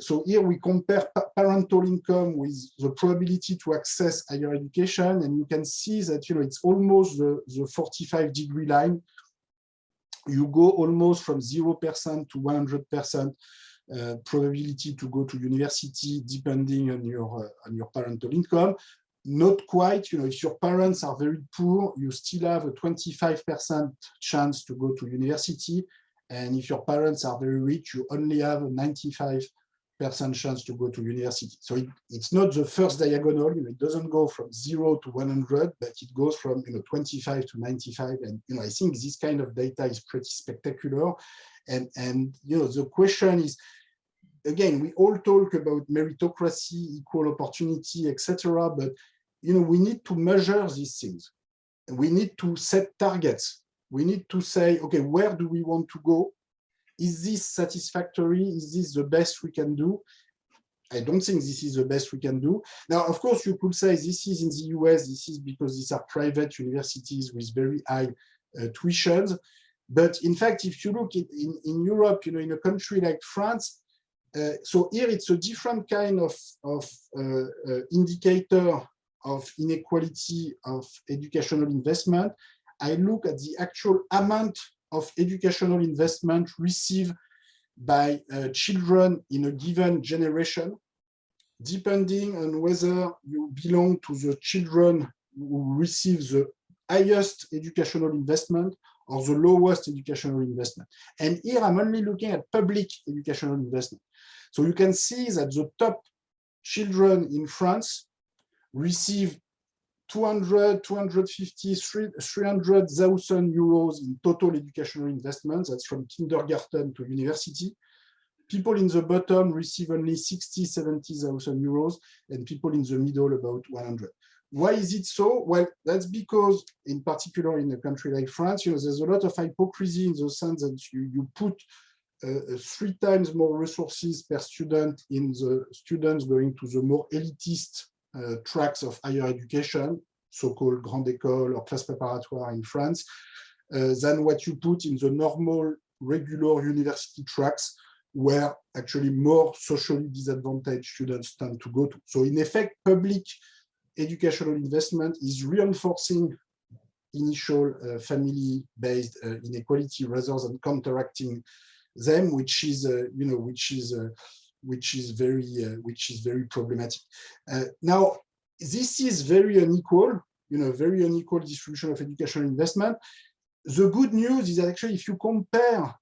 So here we compare parental income with the probability to access higher education, and you can see that it's almost the 45-degree line. You go almost from 0% to 100%. Probability to go to university depending on your parental income. Not quite, if your parents are very poor, you still have a 25% chance to go to university. And if your parents are very rich, you only have a 95% chance to go to university. So it's not the first diagonal, it doesn't go from 0 to 100, but it goes from 25 to 95. And I think this kind of data is pretty spectacular. And the question is, again, we all talk about meritocracy, equal opportunity, etc. But we need to measure these things. We need to set targets. We need to say, okay, where do we want to go? Is this satisfactory? Is this the best we can do? I don't think this is the best we can do. Now, of course, you could say this is in the US, this is because these are private universities with very high tuitions. But in fact, if you look in Europe, in a country like France, so here it's a different kind of indicator of inequality of educational investment. I look at the actual amount of educational investment received by children in a given generation, depending on whether you belong to the children who receive the highest educational investment or the lowest educational investment. And here I'm only looking at public educational investment. So you can see that the top children in France receive 200, 250, 300,000 euros in total educational investment. That's from kindergarten to university. People in the bottom receive only 60, 70,000 euros, and people in the middle about 100. Why is it so? Well, that's because, in particular in a country like France, there's a lot of hypocrisy in the sense that you put 3 times more resources per student in the students going to the more elitist tracks of higher education, so-called grande école or classe préparatoire in France, than what you put in the normal, regular university tracks, where actually more socially disadvantaged students tend to go to. So in effect, public educational investment is reinforcing initial family-based inequality rather than counteracting them, which is very problematic. Now, this is very unequal, very unequal distribution of educational investment. The good news is that actually, if you compare,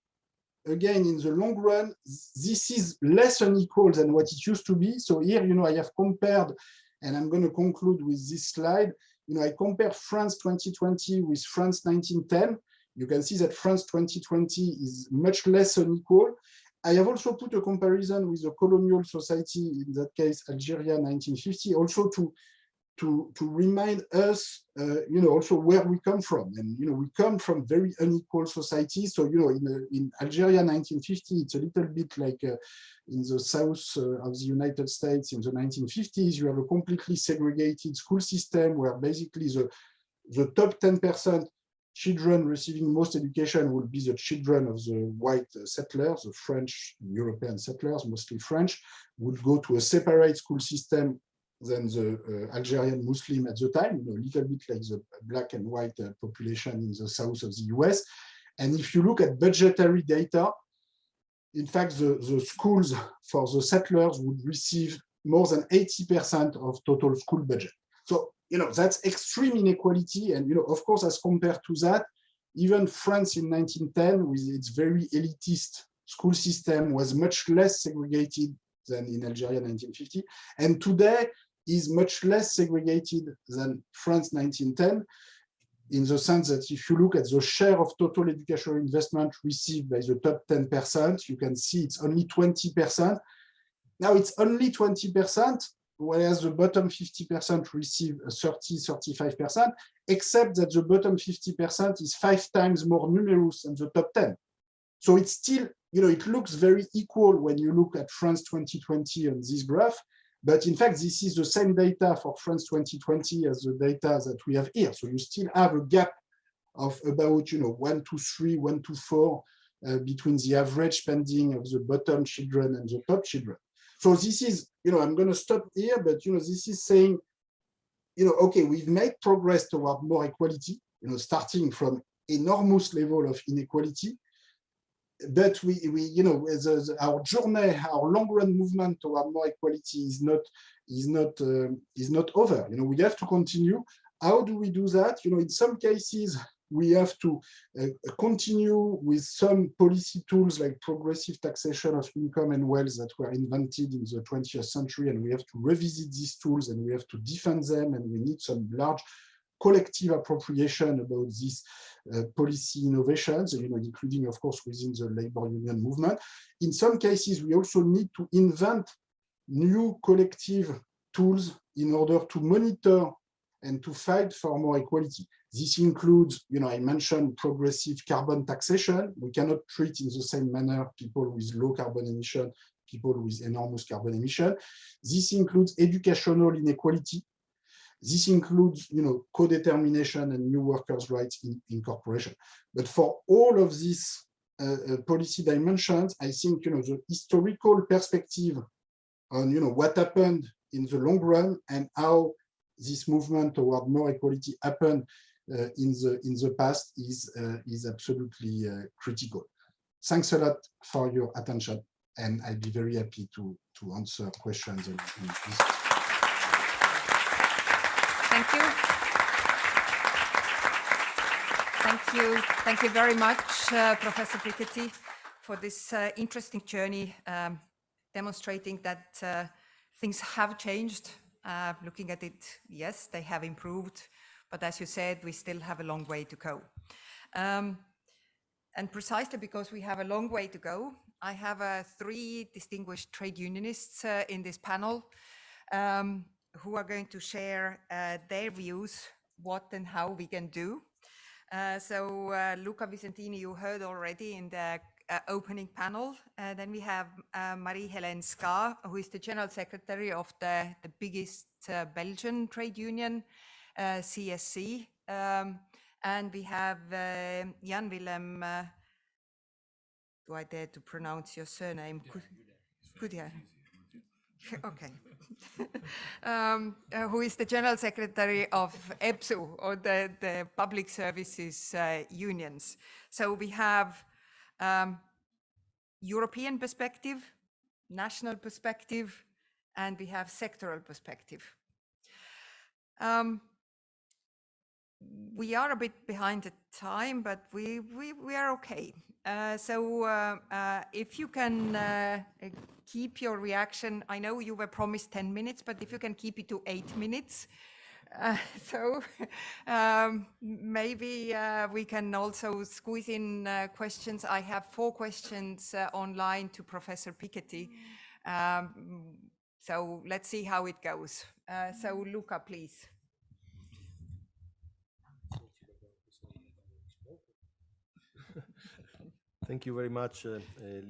again, in the long run, this is less unequal than what it used to be. So here, I have compared, and I'm going to conclude with this slide. I compared France 2020 with France 1910. You can see that France 2020 is much less unequal. I have also put a comparison with the colonial society, in that case, Algeria 1950, also to remind us, also where we come from. And, we come from very unequal societies. So, in Algeria 1950, it's a little bit like in the south of the United States in the 1950s. You have a completely segregated school system where basically the top 10% children receiving most education will be the children of the white settlers, the French, European settlers, mostly French, would go to a separate school system than the Algerian Muslim at the time, a little bit like the black and white population in the south of the US. And if you look at budgetary data, in fact, the schools for the settlers would receive more than 80% of total school budget. So, that's extreme inequality. And, of course, as compared to that, even France in 1910, with its very elitist school system, was much less segregated than in Algeria 1950. And today is much less segregated than France 1910, in the sense that if you look at the share of total educational investment received by the top 10%, you can see it's only 20%. Now it's only 20%, whereas the bottom 50% receive 30-35%, except that the bottom 50% is 5 times more numerous than the top 10. So it's still, it looks very equal when you look at France 2020 on this graph, but in fact, this is the same data for France 2020 as the data that we have here. So you still have a gap of about 1 to 3, 1 to 4 between the average spending of the bottom children and the top children. So this is, I'm going to stop here, but this is saying, okay, we've made progress toward more equality, starting from enormous level of inequality. But our journey, our long-run movement toward more equality is not over. We have to continue. How do we do that? In some cases, we have to continue with some policy tools like progressive taxation of income and wealth that were invented in the 20th century, and we have to revisit these tools and we have to defend them, and we need some large collective appropriation about these policy innovations, including, of course, within the labor union movement. In some cases, we also need to invent new collective tools in order to monitor and to fight for more equality. This includes, I mentioned progressive carbon taxation. We cannot treat in the same manner people with low carbon emission, people with enormous carbon emission. This includes educational inequality. This includes, co-determination and new workers' rights in corporation. But for all of these policy dimensions, I think, the historical perspective on, what happened in the long run and how this movement toward more equality happened in the past is absolutely critical. Thanks a lot for your attention, and I'd be very happy to answer questions on this. Thank you. Thank you very much, Professor Piketty, for this interesting journey, demonstrating that things have changed. Looking at it, yes, they have improved, but as you said, we still have a long way to go. And precisely because we have a long way to go, I have 3 distinguished trade unionists in this panel. who are going to share their views, what and how we can do. Luca Vicentini, you heard already in the opening panel. Then we have Marie-Hélène Ska, who is the General Secretary of the biggest Belgian trade union, CSC. And we have Jan Willem, do I dare to pronounce your surname? Could you? Okay. Who is the General Secretary of EBSU, or the Public Services Unions. So we have European perspective, national perspective, and we have sectoral perspective. We are a bit behind the time, but we are okay. If you can keep your reaction, I know you were promised 10 minutes, but if you can keep it to 8 minutes, maybe we can also squeeze in questions. I have 4 questions online to Professor Piketty. So let's see how it goes. So Luca, please. Thank you very much,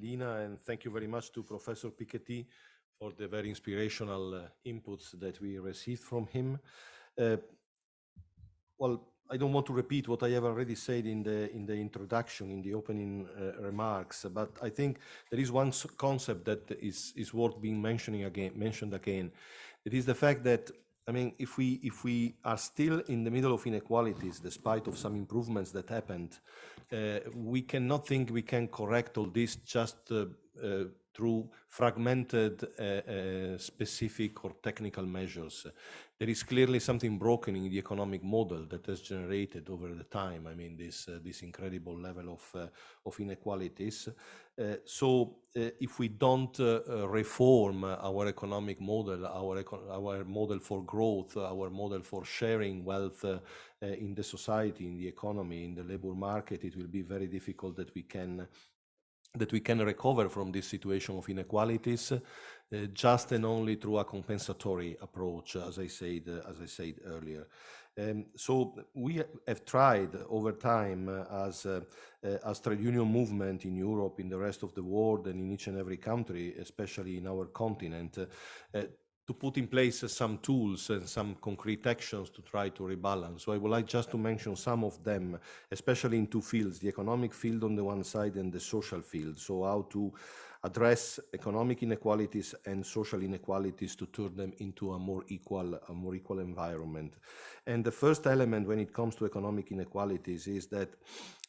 Lina, and thank you very much to Professor Piketty for the very inspirational inputs that we received from him. Well, I don't want to repeat what I have already said in the introduction, in the opening remarks, but I think there is one concept that is worth being mentioned again. It is the fact that, I mean, if we are still in the middle of inequalities, despite of some improvements that happened, we cannot think we can correct all this just through fragmented, specific or technical measures. There is clearly something broken in the economic model that has generated over the time. I mean, this incredible level of inequalities. If we don't reform our economic model, our model for growth, our model for sharing wealth in the society, in the economy, in the labor market, it will be very difficult that we can recover from this situation of inequalities just and only through a compensatory approach, as I said earlier. So we have tried over time as trade union movement in Europe, in the rest of the world, and in each and every country, especially in our continent, to put in place some tools and some concrete actions to try to rebalance. So I would like just to mention some of them, especially in 2 fields, the economic field on the one side and the social field. So how to address economic inequalities and social inequalities to turn them into a more equal environment. And the first element when it comes to economic inequalities is that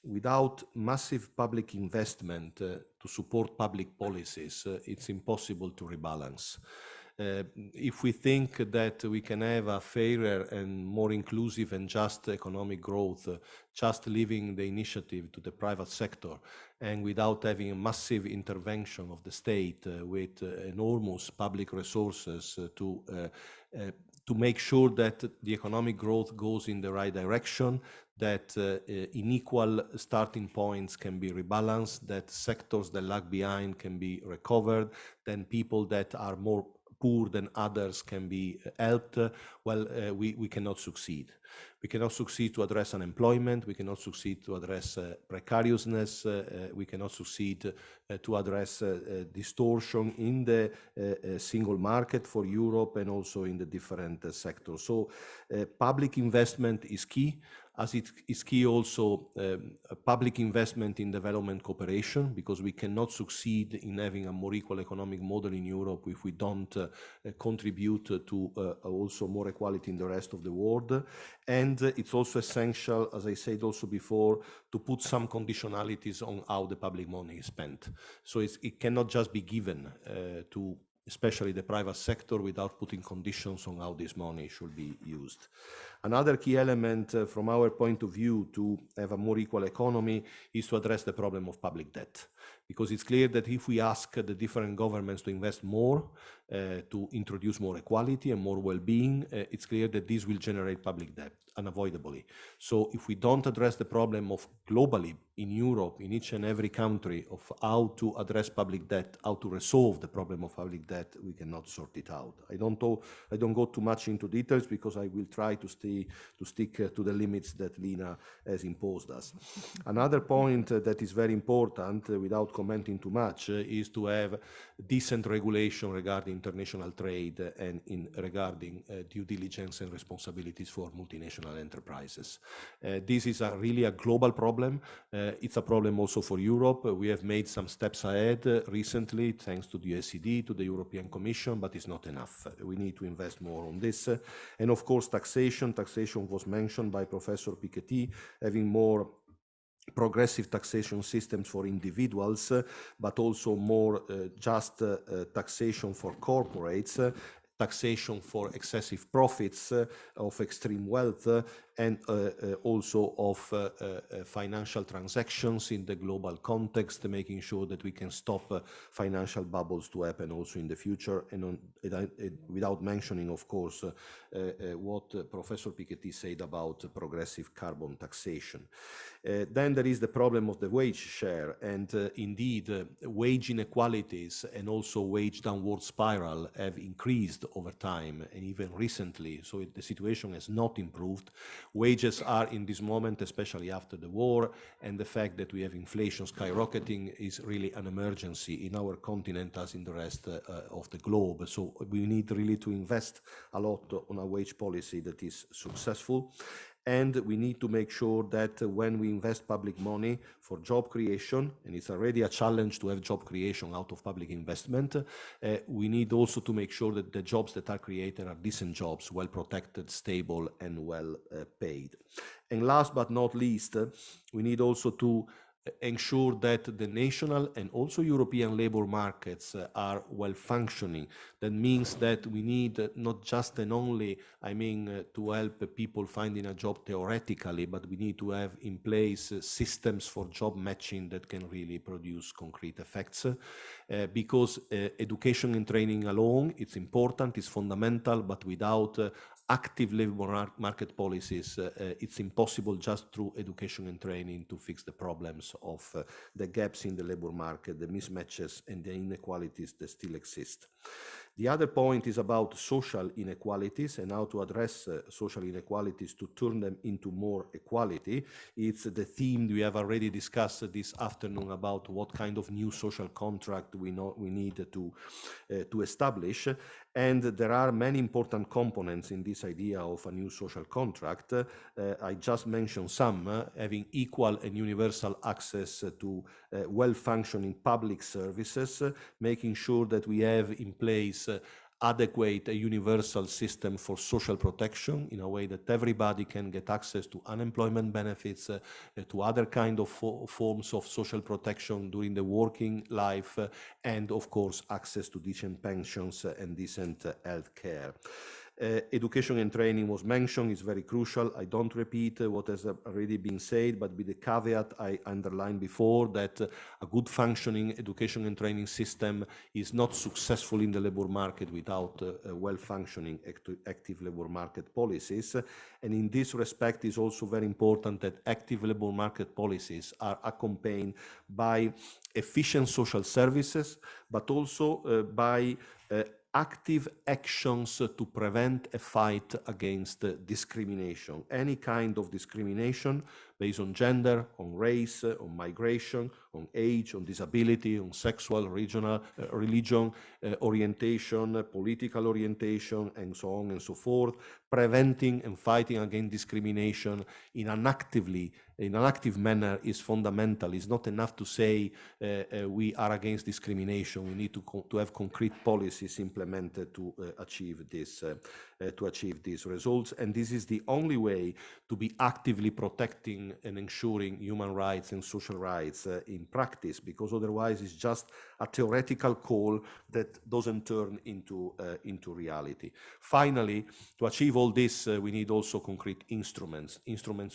without massive public investment to support public policies, it's impossible to rebalance. If we think that we can have a fairer and more inclusive and just economic growth, just leaving the initiative to the private sector and without having a massive intervention of the state with enormous public resources to make sure that the economic growth goes in the right direction, that unequal starting points can be rebalanced, that sectors that lag behind can be recovered, then people that are more poor than others can be helped, we cannot succeed. We cannot succeed to address unemployment, we cannot succeed to address precariousness, we cannot succeed to address distortion in the single market for Europe and also in the different sectors. So public investment is key, as it is key also public investment in development cooperation, because we cannot succeed in having a more equal economic model in Europe if we don't contribute to also more equality in the rest of the world. And it's also essential, as I said also before, to put some conditionalities on how the public money is spent. So it cannot just be given to especially the private sector without putting conditions on how this money should be used. Another key element from our point of view to have a more equal economy is to address the problem of public debt, because it's clear that if we ask the different governments to invest more, to introduce more equality and more well-being, it's clear that this will generate public debt unavoidably. So if we don't address the problem of globally in Europe, in each and every country, of how to address public debt, how to resolve the problem of public debt, we cannot sort it out. I don't go too much into details because I will try to stick to the limits that Lina has imposed us. Another point that is very important, without commenting too much, is to have decent regulation regarding international trade and regarding due diligence and responsibilities for multinational enterprises. This is really a global problem. It's a problem also for Europe. We have made some steps ahead recently, thanks to the OECD, to the European Commission, but it's not enough. We need to invest more on this. And of course, taxation. Taxation was mentioned by Professor Piketty, having more progressive taxation systems for individuals, but also more just taxation for corporates, taxation for excessive profits of extreme wealth, and also of financial transactions in the global context, making sure that we can stop financial bubbles to happen also in the future, and without mentioning, of course, what Professor Piketty said about progressive carbon taxation. Then there is the problem of the wage share, and indeed wage inequalities and also wage downward spiral have increased over time and even recently, so the situation has not improved. Wages are in this moment, especially after the war, and the fact that we have inflation skyrocketing is really an emergency in our continent as in the rest of the globe. So we need really to invest a lot on a wage policy that is successful. And we need to make sure that when we invest public money for job creation, and it's already a challenge to have job creation out of public investment, we need also to make sure that the jobs that are created are decent jobs, well protected, stable, and well paid. And last but not least, we need also to ensure that the national and also European labor markets are well functioning. That means that we need not just and only, to help people finding a job theoretically, but we need to have in place systems for job matching that can really produce concrete effects. Because education and training alone, it's important, it's fundamental, but without active labor market policies, it's impossible just through education and training to fix the problems of the gaps in the labor market, the mismatches and the inequalities that still exist. The other point is about social inequalities and how to address social inequalities to turn them into more equality. It's the theme we have already discussed this afternoon about what kind of new social contract we need to establish. And there are many important components in this idea of a new social contract. I just mentioned some, having equal and universal access to well-functioning public services, making sure that we have in place adequate, universal system for social protection in a way that everybody can get access to unemployment benefits, to other kind of forms of social protection during the working life, and of course access to decent pensions and decent health care. Education and training was mentioned, is very crucial. I don't repeat what has already been said, but with the caveat I underlined before that a good functioning education and training system is not successful in the labor market without well-functioning active labor market policies. And in this respect, it's also very important that active labor market policies are accompanied by efficient social services, but also by active actions to prevent a fight against discrimination. Any kind of discrimination based on gender, on race, on migration, on age, on disability, on sexual, regional, religion, orientation, political orientation, and so on and so forth. Preventing and fighting against discrimination in an active manner is fundamental. It's not enough to say we are against discrimination. We need to have concrete policies implemented to achieve these results. And this is the only way to be actively protecting and ensuring human rights and social rights in practice, because otherwise it's just a theoretical call that doesn't turn into reality. Finally, to achieve all this, we need also concrete instruments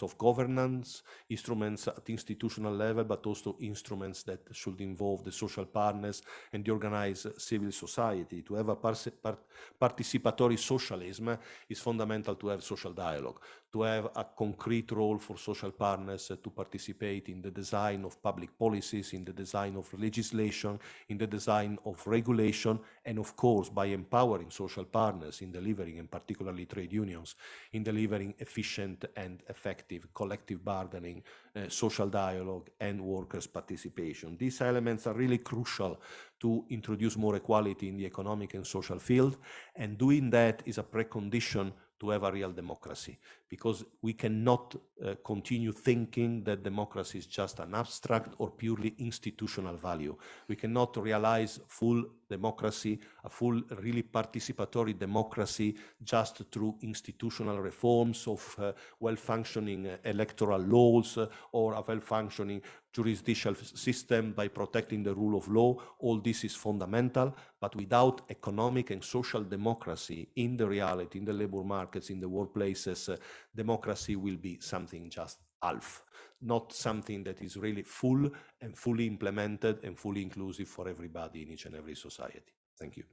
of governance, instruments at institutional level, but also instruments that should involve the social partners and the organized civil society. To have a participatory socialism is fundamental to have social dialogue, to have a concrete role for social partners to participate in the design of public policies, in the design of legislation, in the design of regulation, and of course by empowering social partners in delivering, and particularly trade unions, in delivering efficient and effective collective bargaining, social dialogue, and workers' participation. These elements are really crucial to introduce more equality in the economic and social field, and doing that is a precondition to have a real democracy, because we cannot continue thinking that democracy is just an abstract or purely institutional value. We cannot realize full democracy, a full really participatory democracy, just through institutional reforms of well-functioning electoral laws or a well-functioning jurisdictional system by protecting the rule of law. All this is fundamental, but without economic and social democracy in the reality, in the labor markets, in the workplaces, democracy will be something just half, not something that is really full and fully implemented and fully inclusive for everybody in each and every society. Thank you.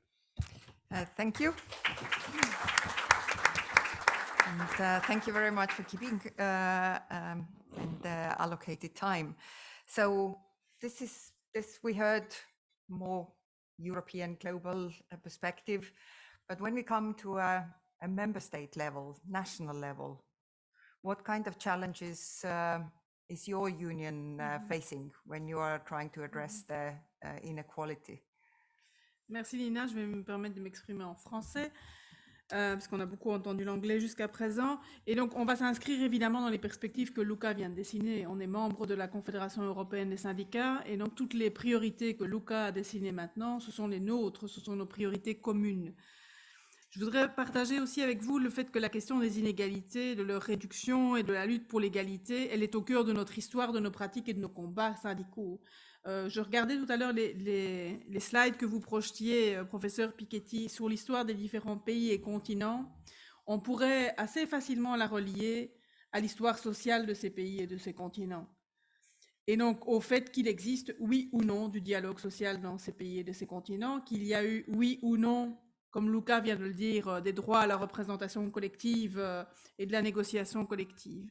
Thank you. And thank you very much for keeping the allocated time. So this we heard more European global perspective, but when we come to a member state level, national level, what kind of challenges is your union facing when you are trying to address the inequality? Merci Lina, je vais me permettre de m'exprimer en français. Parce qu'on a beaucoup entendu l'anglais jusqu'à présent. Et donc, on va s'inscrire évidemment dans les perspectives que Luca vient de dessiner. On est membre de la Confédération européenne des syndicats, et donc toutes les priorités que Luca a dessinées maintenant, ce sont les nôtres, ce sont nos priorités communes. Je voudrais partager aussi avec vous le fait que la question des inégalités, de leur réduction et de la lutte pour l'égalité, elle est au cœur de notre histoire, de nos pratiques et de nos combats syndicaux. Je regardais tout à l'heure les slides que vous projetiez, professeur Piketty, sur l'histoire des différents pays et continents. On pourrait assez facilement la relier à l'histoire sociale de ces pays et de ces continents. Et donc au fait qu'il existe, oui ou non, du dialogue social dans ces pays et de ces continents, qu'il y a eu, oui ou non, comme Luca vient de le dire, des droits à la représentation collective et de la négociation collective.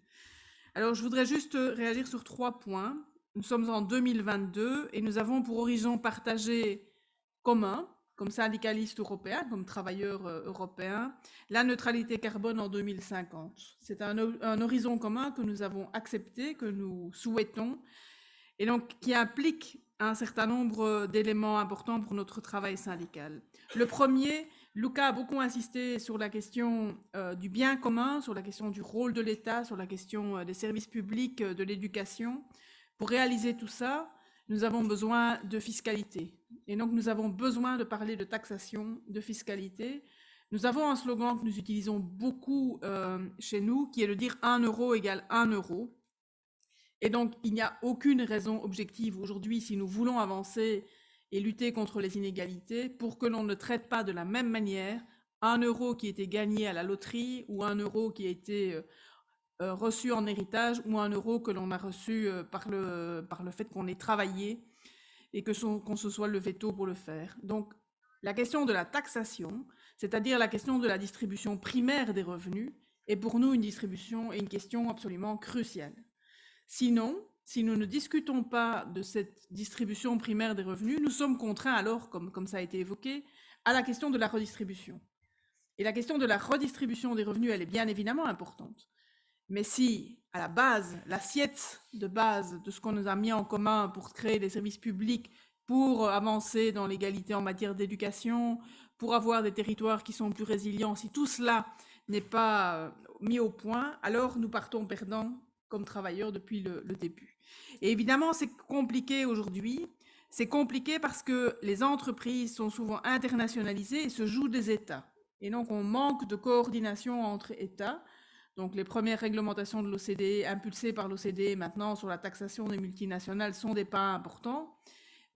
Alors je voudrais juste réagir sur 3 points. Nous sommes en 2022 et nous avons pour horizon partagé commun, comme syndicalistes européens, comme travailleurs européens, la neutralité carbone en 2050. C'est un horizon commun que nous avons accepté, que nous souhaitons, et donc qui implique un certain nombre d'éléments importants pour notre travail syndical. Le premier, Luca a beaucoup insisté sur la question du bien commun, sur la question du rôle de l'État, sur la question des services publics, de l'éducation. Pour réaliser tout ça, nous avons besoin de fiscalité. Et donc, nous avons besoin de parler de taxation, de fiscalité. Nous avons un slogan que nous utilisons beaucoup chez nous, qui est de dire 1 euro égale 1 euro. Et donc, il n'y a aucune raison objective aujourd'hui, si nous voulons avancer et lutter contre les inégalités, pour que l'on ne traite pas de la même manière 1 euro qui a été gagné à la loterie ou 1 euro qui a été reçu en héritage ou 1 euro que l'on a reçu par le fait qu'on ait travaillé et qu'on se soit levé tôt pour le faire. Donc, la question de la taxation, c'est-à-dire la question de la distribution primaire des revenus, est pour nous une question absolument cruciale. Sinon, si nous ne discutons pas de cette distribution primaire des revenus, nous sommes contraints alors, comme ça a été évoqué, à la question de la redistribution. Et la question de la redistribution des revenus, elle est bien évidemment importante. Mais si, à la base, l'assiette de base de ce qu'on nous a mis en commun pour créer des services publics, pour avancer dans l'égalité en matière d'éducation, pour avoir des territoires qui sont plus résilients, si tout cela n'est pas mis au point, alors nous partons perdants comme travailleurs depuis le début. Et évidemment, c'est compliqué aujourd'hui. C'est compliqué parce que les entreprises sont souvent internationalisées et se jouent des États. Et donc, on manque de coordination entre États. Donc, les premières réglementations de l'OCDE, impulsées par l'OCDE maintenant sur la taxation des multinationales, sont des pas importants.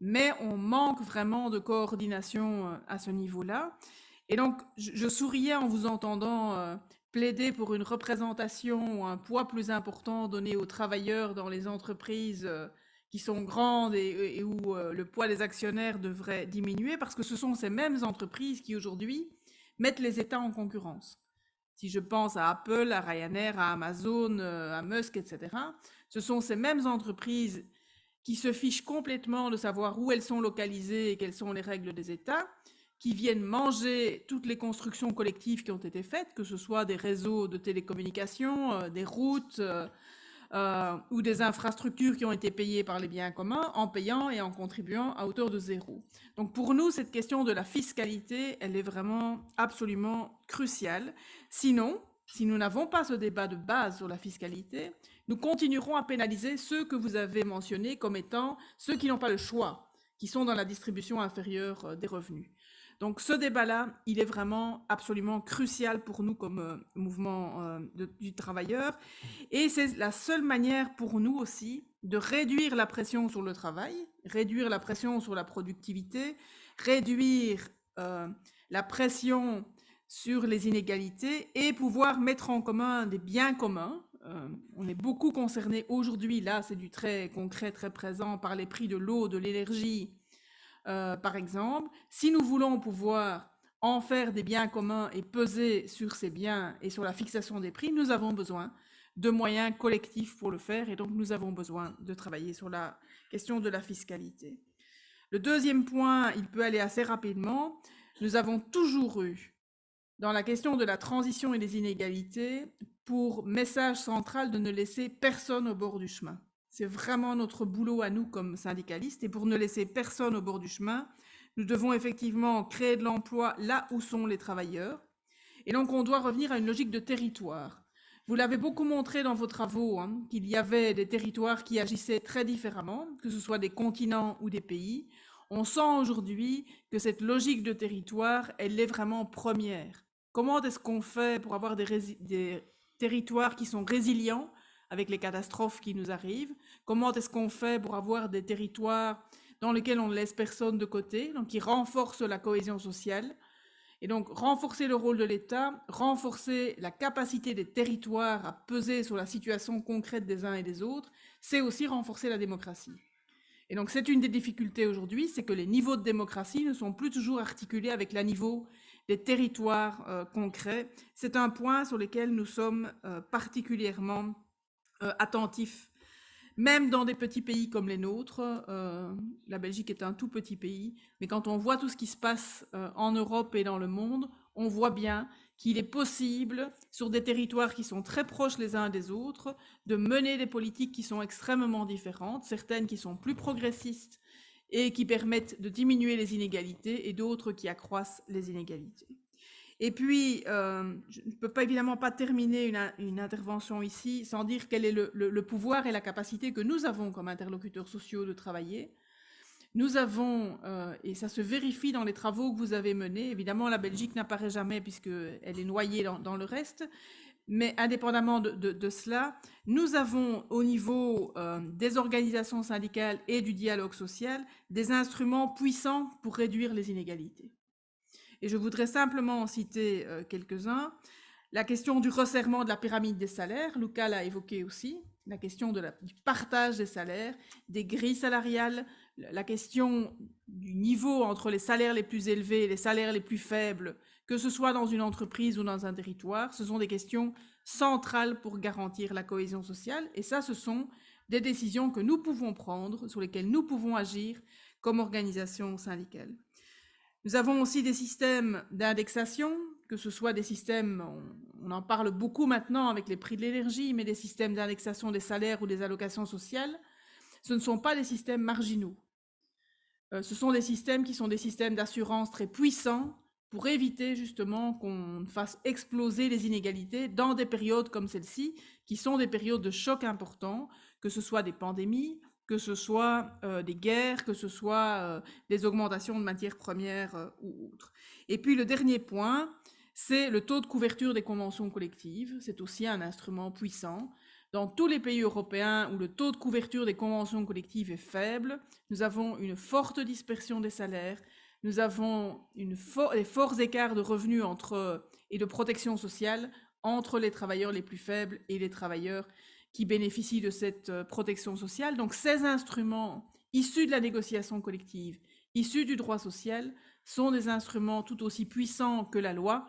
Mais on manque vraiment de coordination à ce niveau-là. Et donc, je souriais en vous entendant plaider pour une représentation ou un poids plus important donné aux travailleurs dans les entreprises qui sont grandes et où le poids des actionnaires devrait diminuer, parce que ce sont ces mêmes entreprises qui aujourd'hui mettent les États en concurrence. Si je pense à Apple, à Ryanair, à Amazon, à Musk, etc., ce sont ces mêmes entreprises qui se fichent complètement de savoir où elles sont localisées et quelles sont les règles des États, qui viennent manger toutes les constructions collectives qui ont été faites, que ce soit des réseaux de télécommunications, des routes ou des infrastructures qui ont été payées par les biens communs, en payant et en contribuant à hauteur de zéro. Donc pour nous, cette question de la fiscalité, elle est vraiment absolument cruciale. Sinon, si nous n'avons pas ce débat de base sur la fiscalité, nous continuerons à pénaliser ceux que vous avez mentionnés comme étant ceux qui n'ont pas le choix, qui sont dans la distribution inférieure des revenus. Donc ce débat-là, il est vraiment absolument crucial pour nous comme mouvement du travailleur. Et c'est la seule manière pour nous aussi de réduire la pression sur le travail, réduire la pression sur la productivité, réduire la pression sur les inégalités et pouvoir mettre en commun des biens communs. On est beaucoup concerné aujourd'hui, là c'est du très concret, très présent, par les prix de l'eau, de l'énergie, par exemple. Si nous voulons pouvoir en faire des biens communs et peser sur ces biens et sur la fixation des prix, nous avons besoin de moyens collectifs pour le faire, et donc nous avons besoin de travailler sur la question de la fiscalité. Le deuxième point, il peut aller assez rapidement. Nous avons toujours eu, dans la question de la transition et des inégalités, pour message central de ne laisser personne au bord du chemin. C'est vraiment notre boulot à nous comme syndicalistes, et pour ne laisser personne au bord du chemin, nous devons effectivement créer de l'emploi là où sont les travailleurs. Et donc on doit revenir à une logique de territoire. Vous l'avez beaucoup montré dans vos travaux, qu'il y avait des territoires qui agissaient très différemment, que ce soit des continents ou des pays. On sent aujourd'hui que cette logique de territoire, elle est vraiment première. Comment est-ce qu'on fait pour avoir des territoires qui sont résilients avec les catastrophes qui nous arrivent? Comment est-ce qu'on fait pour avoir des territoires dans lesquels on ne laisse personne de côté, donc qui renforcent la cohésion sociale? Et donc, renforcer le rôle de l'État, renforcer la capacité des territoires à peser sur la situation concrète des uns et des autres, c'est aussi renforcer la démocratie. Et donc, c'est une des difficultés aujourd'hui, c'est que les niveaux de démocratie ne sont plus toujours articulés avec le niveau des territoires concrets. C'est un point sur lequel nous sommes particulièrement attentifs. Même dans des petits pays comme les nôtres, la Belgique est un tout petit pays, mais quand on voit tout ce qui se passe en Europe et dans le monde, on voit bien qu'il est possible, sur des territoires qui sont très proches les uns des autres, de mener des politiques qui sont extrêmement différentes, certaines qui sont plus progressistes et qui permettent de diminuer les inégalités, et d'autres qui accroissent les inégalités. Et puis, je ne peux pas évidemment pas terminer une intervention ici sans dire quel est le pouvoir et la capacité que nous avons comme interlocuteurs sociaux de travailler. Nous avons, et ça se vérifie dans les travaux que vous avez menés, évidemment la Belgique n'apparaît jamais puisqu'elle est noyée dans le reste, mais indépendamment de cela, nous avons au niveau des organisations syndicales et du dialogue social des instruments puissants pour réduire les inégalités. Et je voudrais simplement en citer quelques-uns. La question du resserrement de la pyramide des salaires, Luca l'a évoqué aussi, la question du partage des salaires, des grilles salariales, la question du niveau entre les salaires les plus élevés et les salaires les plus faibles, que ce soit dans une entreprise ou dans un territoire, ce sont des questions centrales pour garantir la cohésion sociale. Et ça, ce sont des décisions que nous pouvons prendre, sur lesquelles nous pouvons agir comme organisation syndicale. Nous avons aussi des systèmes d'indexation, que ce soit des systèmes, on en parle beaucoup maintenant avec les prix de l'énergie, mais des systèmes d'indexation des salaires ou des allocations sociales, ce ne sont pas des systèmes marginaux. Ce sont des systèmes qui sont des systèmes d'assurance très puissants pour éviter justement qu'on fasse exploser les inégalités dans des périodes comme celle-ci, qui sont des périodes de choc importants, que ce soit des pandémies, que ce soit des guerres, que ce soit des augmentations de matières premières ou autres. Et puis le dernier point, c'est le taux de couverture des conventions collectives. C'est aussi un instrument puissant. Dans tous les pays européens où le taux de couverture des conventions collectives est faible, nous avons une forte dispersion des salaires, nous avons des forts écarts de revenus et de protection sociale entre les travailleurs les plus faibles et les travailleurs qui bénéficient de cette protection sociale. Donc ces instruments issus de la négociation collective, issus du droit social, sont des instruments tout aussi puissants que la loi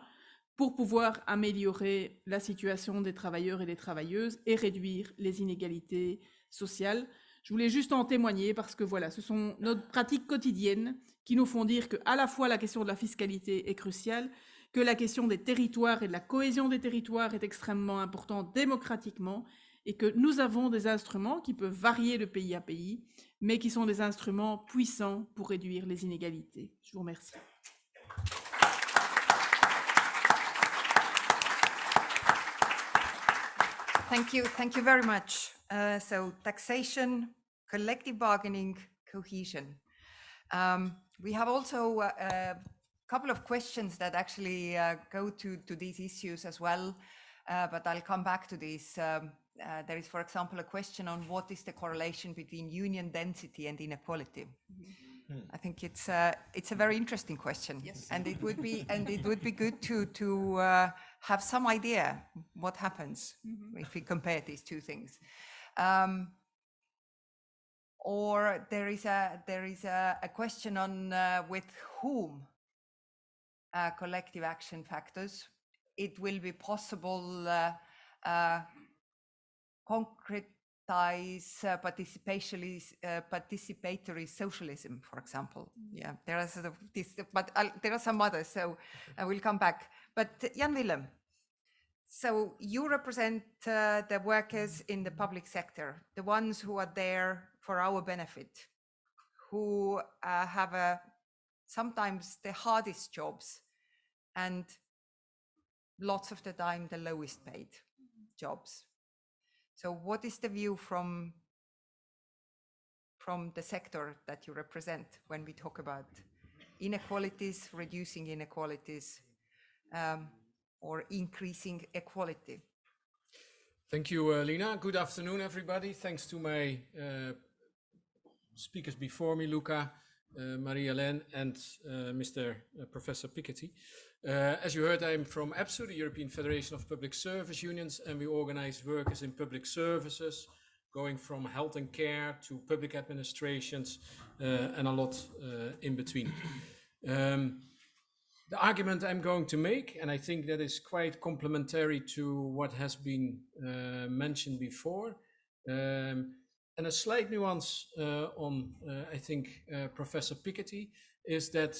pour pouvoir améliorer la situation des travailleurs et des travailleuses et réduire les inégalités sociales. Je voulais juste en témoigner parce que voilà, ce sont nos pratiques quotidiennes qui nous font dire que à la fois la question de la fiscalité est cruciale, que la question des territoires et de la cohésion des territoires est extrêmement importante démocratiquement et que nous avons des instruments qui peuvent varier de pays à pays, mais qui sont des instruments puissants pour réduire les inégalités. Je vous remercie. Thank you very much. So taxation, collective bargaining, cohesion. We have also a couple of questions that actually go to these issues as well, but I'll come back to this. There is, for example, a question on what is the correlation between union density and inequality. I think it's a very interesting question, yes. and it would be good to have some idea what happens if we compare these two things. Or there is a question on with whom collective action factors it will be possible concretize participatory socialism, for example. Yeah, there are sort of this, but there are some others, so I will come back. But Jan Willem, so you represent the workers in the public sector, the ones who are there for our benefit, who have sometimes the hardest jobs and lots of the time the lowest paid jobs. So what is the view from the sector that you represent when we talk about inequalities, reducing inequalities, or increasing equality? Thank you, Lina. Good afternoon, everybody. Thanks to my speakers before me, Luca, Marie-Hélène, and Mr. Professor Piketty. As you heard, I'm from EPSU, the European Federation of Public Service Unions, and we organize workers in public services, going from health and care to public administrations, and a lot in between. The argument I'm going to make, and I think that is quite complementary to what has been mentioned before, and a slight nuance on, I think, Professor Piketty, is that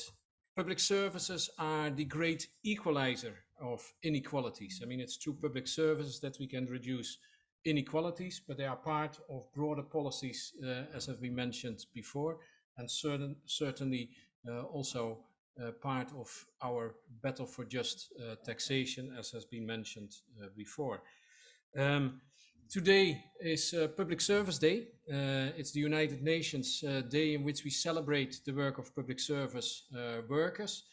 public services are the great equalizer of inequalities. I mean, it's through public services that we can reduce inequalities, but they are part of broader policies, as have been mentioned before, and certainly also part of our battle for just taxation, as has been mentioned before. Today is Public Service Day. It's the United Nations Day in which we celebrate the work of public service workers.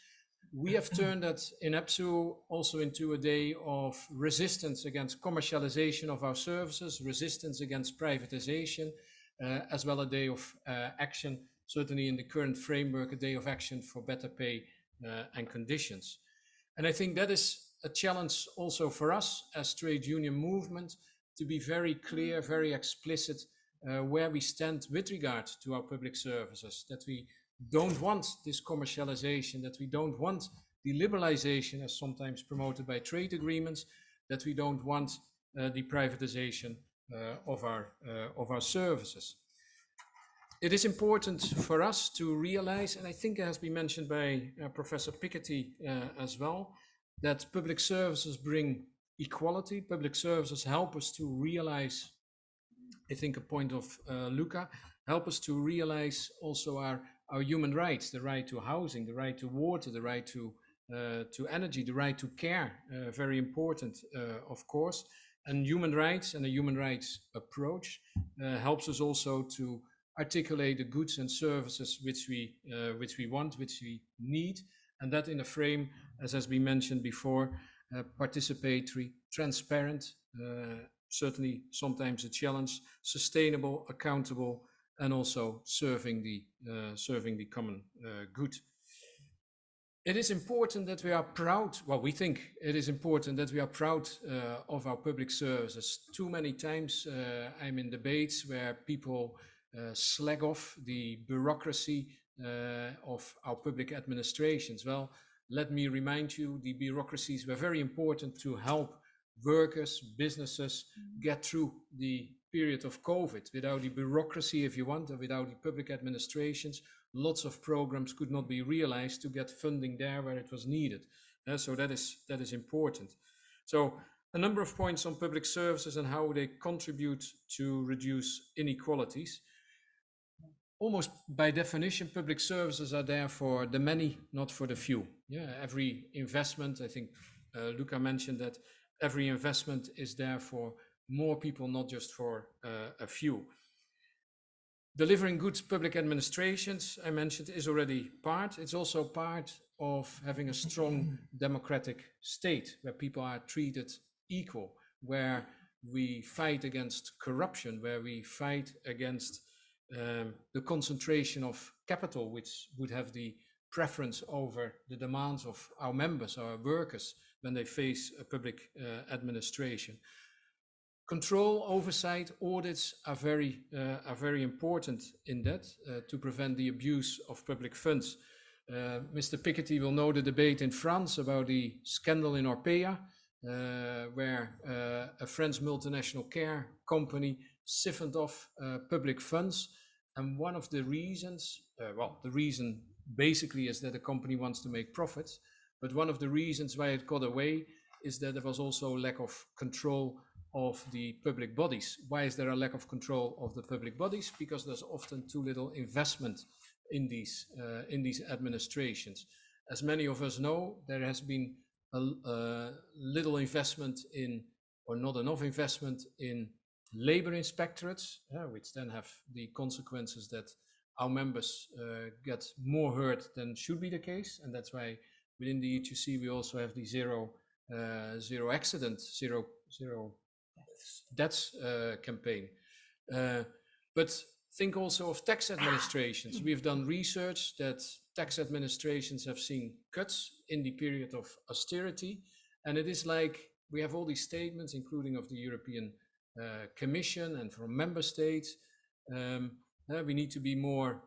We have turned that in EPSU also into a day of resistance against commercialization of our services, resistance against privatization, as well as a day of action, certainly in the current framework, a day of action for better pay and conditions. And I think that is a challenge also for us as trade union movement, to be very clear, very explicit where we stand with regard to our public services, that we don't want this commercialization, that we don't want the liberalization as sometimes promoted by trade agreements, that we don't want the privatization of our services. It is important for us to realize, and I think it has been mentioned by Professor Piketty as well, that public services bring equality. Public services help us to realize, I think a point of Luca, help us to realize also our human rights, the right to housing, the right to water, the right to energy, the right to care, very important, of course. And human rights and a human rights approach helps us also to articulate the goods and services which we want, which we need, and that in a frame, as has been mentioned before, participatory, transparent, certainly sometimes a challenge, sustainable, accountable, and also serving the common good. It is important that we are proud. Well, we think it is important that we are proud of our public services. Too many times I'm in debates where people slag off the bureaucracy of our public administrations. Well, let me remind you, the bureaucracies were very important to help workers, businesses get through the period of COVID. Without the bureaucracy, if you want, or without the public administrations, lots of programs could not be realized to get funding there where it was needed. So that is important. So a number of points on public services and how they contribute to reduce inequalities. Almost by definition, public services are there for the many, not for the few. Yeah, every investment, I think Luca mentioned that every investment is there for more people, not just for a few. Delivering good public administrations, I mentioned, is already part. It's also part of having a strong democratic state where people are treated equal, where we fight against corruption, where we fight against the concentration of capital, which would have the preference over the demands of our members, our workers, when they face a public administration. Control, oversight, audits are very important in that to prevent the abuse of public funds. Mr. Piketty will know the debate in France about the scandal in Orpea, where a French multinational care company siphoned off public funds. And one of the reasons, the reason basically is that the company wants to make profits, but one of the reasons why it got away is that there was also lack of control of the public bodies. Why is there a lack of control of the public bodies? Because there's often too little investment in these administrations. As many of us know, there has been a little investment in, or not enough investment in, labor inspectorates, which then have the consequences that our members get more hurt than should be the case, and that's why within the ETUC we also have the zero deaths campaign. But think also of tax administrations. We've done research that tax administrations have seen cuts in the period of austerity, and it is like we have all these statements, including of the European Commission and from member states. We need to be more,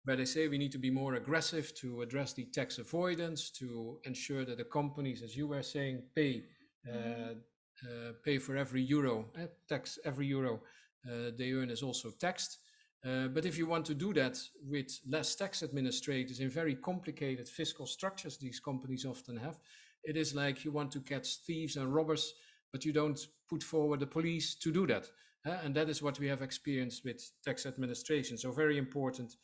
where they say we need to be more aggressive to address the tax avoidance, to ensure that the companies, as you were saying, pay for every euro, tax every euro they earn is also taxed. But if you want to do that with less tax administrators in very complicated fiscal structures these companies often have, it is like you want to catch thieves and robbers, but you don't put forward the police to do that. And that is what we have experienced with tax administration. So very important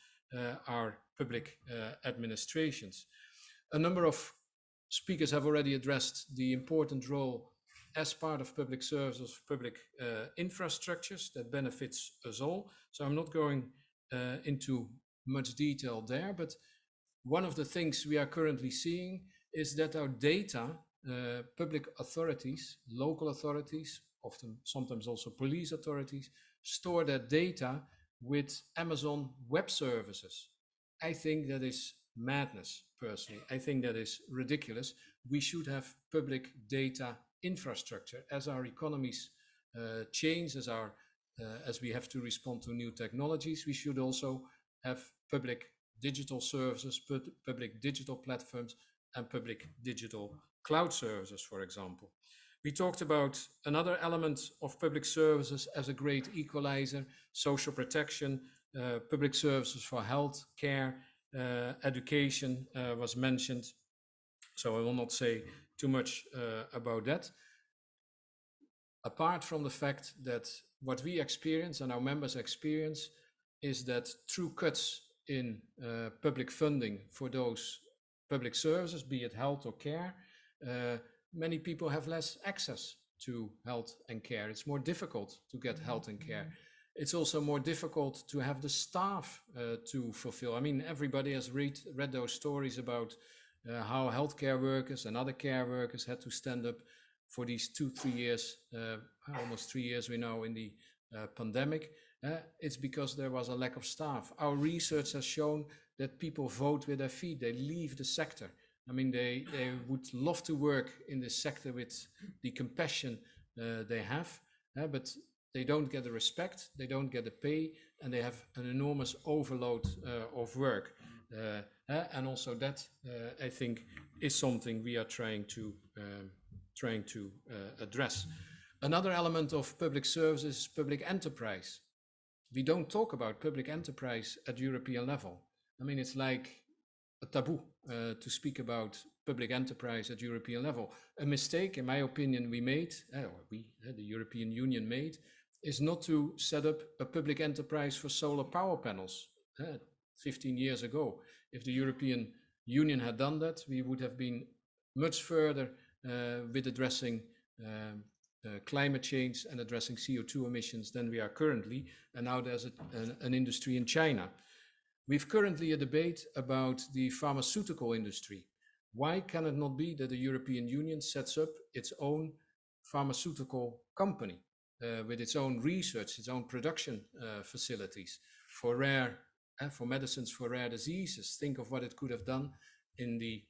are public administrations. A number of speakers have already addressed the important role as part of public services, public infrastructures that benefits us all. So I'm not going into much detail there, but one of the things we are currently seeing is that our data, public authorities, local authorities, often sometimes also police authorities, store that data with Amazon Web Services. I think that is madness, personally. I think that is ridiculous. We should have public data infrastructure. As our economies change, as we have to respond to new technologies, we should also have public digital services, public digital platforms, and public digital cloud services, for example. We talked about another element of public services as a great equalizer: social protection, public services for health care, education was mentioned. So I will not say too much about that. Apart from the fact that what we experience and our members experience is that through cuts in public funding for those public services, be it health or care, many people have less access to health and care. It's more difficult to get health and care. It's also more difficult to have the staff to fulfill. I mean, everybody has read those stories about how healthcare workers and other care workers had to stand up for these 2-3 years, almost 3 years we know in the pandemic. It's because there was a lack of staff. Our research has shown that people vote with their feet. They leave the sector. I mean, they would love to work in this sector with the compassion they have, but they don't get the respect, they don't get the pay, and they have an enormous overload of work. And also that, I think, is something we are trying to address. Another element of public service is public enterprise. We don't talk about public enterprise at European level. I mean, it's like a taboo to speak about public enterprise at European level. A mistake, in my opinion, we made, the European Union made, is not to set up a public enterprise for solar power panels 15 years ago. If the European Union had done that, we would have been much further with addressing climate change and addressing CO2 emissions than we are currently. And now there's an industry in China. We've currently a debate about the pharmaceutical industry. Why can it not be that the European Union sets up its own pharmaceutical company with its own research, its own production facilities for medicines for rare diseases? Think of what it could have done in the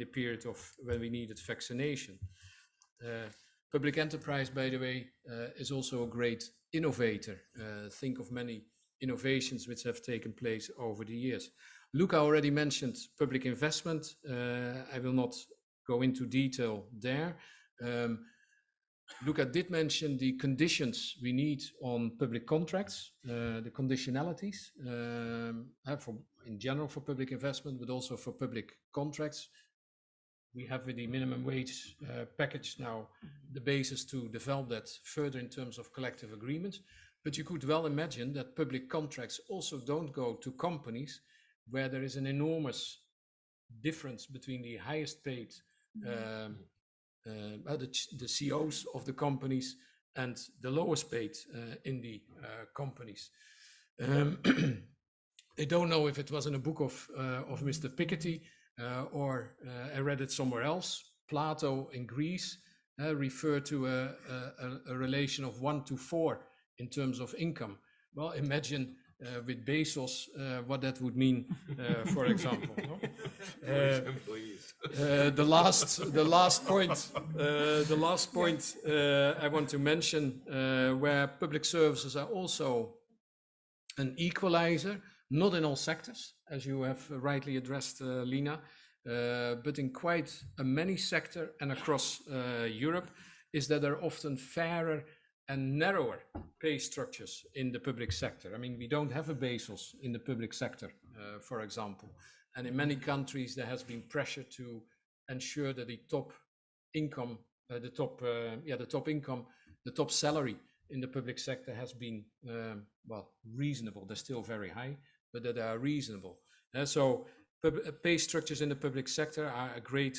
period of when we needed vaccination. Public enterprise, by the way, is also a great innovator. Think of many innovations which have taken place over the years. Luca already mentioned public investment. I will not go into detail there. Luca did mention the conditions we need on public contracts, the conditionalities, in general for public investment, but also for public contracts. We have with the minimum wage package now the basis to develop that further in terms of collective agreements. But you could well imagine that public contracts also don't go to companies where there is an enormous difference between the highest paid, the CEOs of the companies and the lowest paid in the companies. I don't know if it was in a book of Mr. Piketty or I read it somewhere else. Plato in Greece referred to a relation of 1 to 4 in terms of income. Well, imagine with Bezos what that would mean, for example. The last point I want to mention, where public services are also an equalizer, not in all sectors, as you have rightly addressed, Lina, but in quite many sectors and across Europe, is that there are often fairer and narrower pay structures in the public sector. I mean, we don't have a Bezos in the public sector, for example. And in many countries, there has been pressure to ensure that the top income, the top salary in the public sector has been, reasonable. They're still very high, but that they are reasonable. So pay structures in the public sector are a great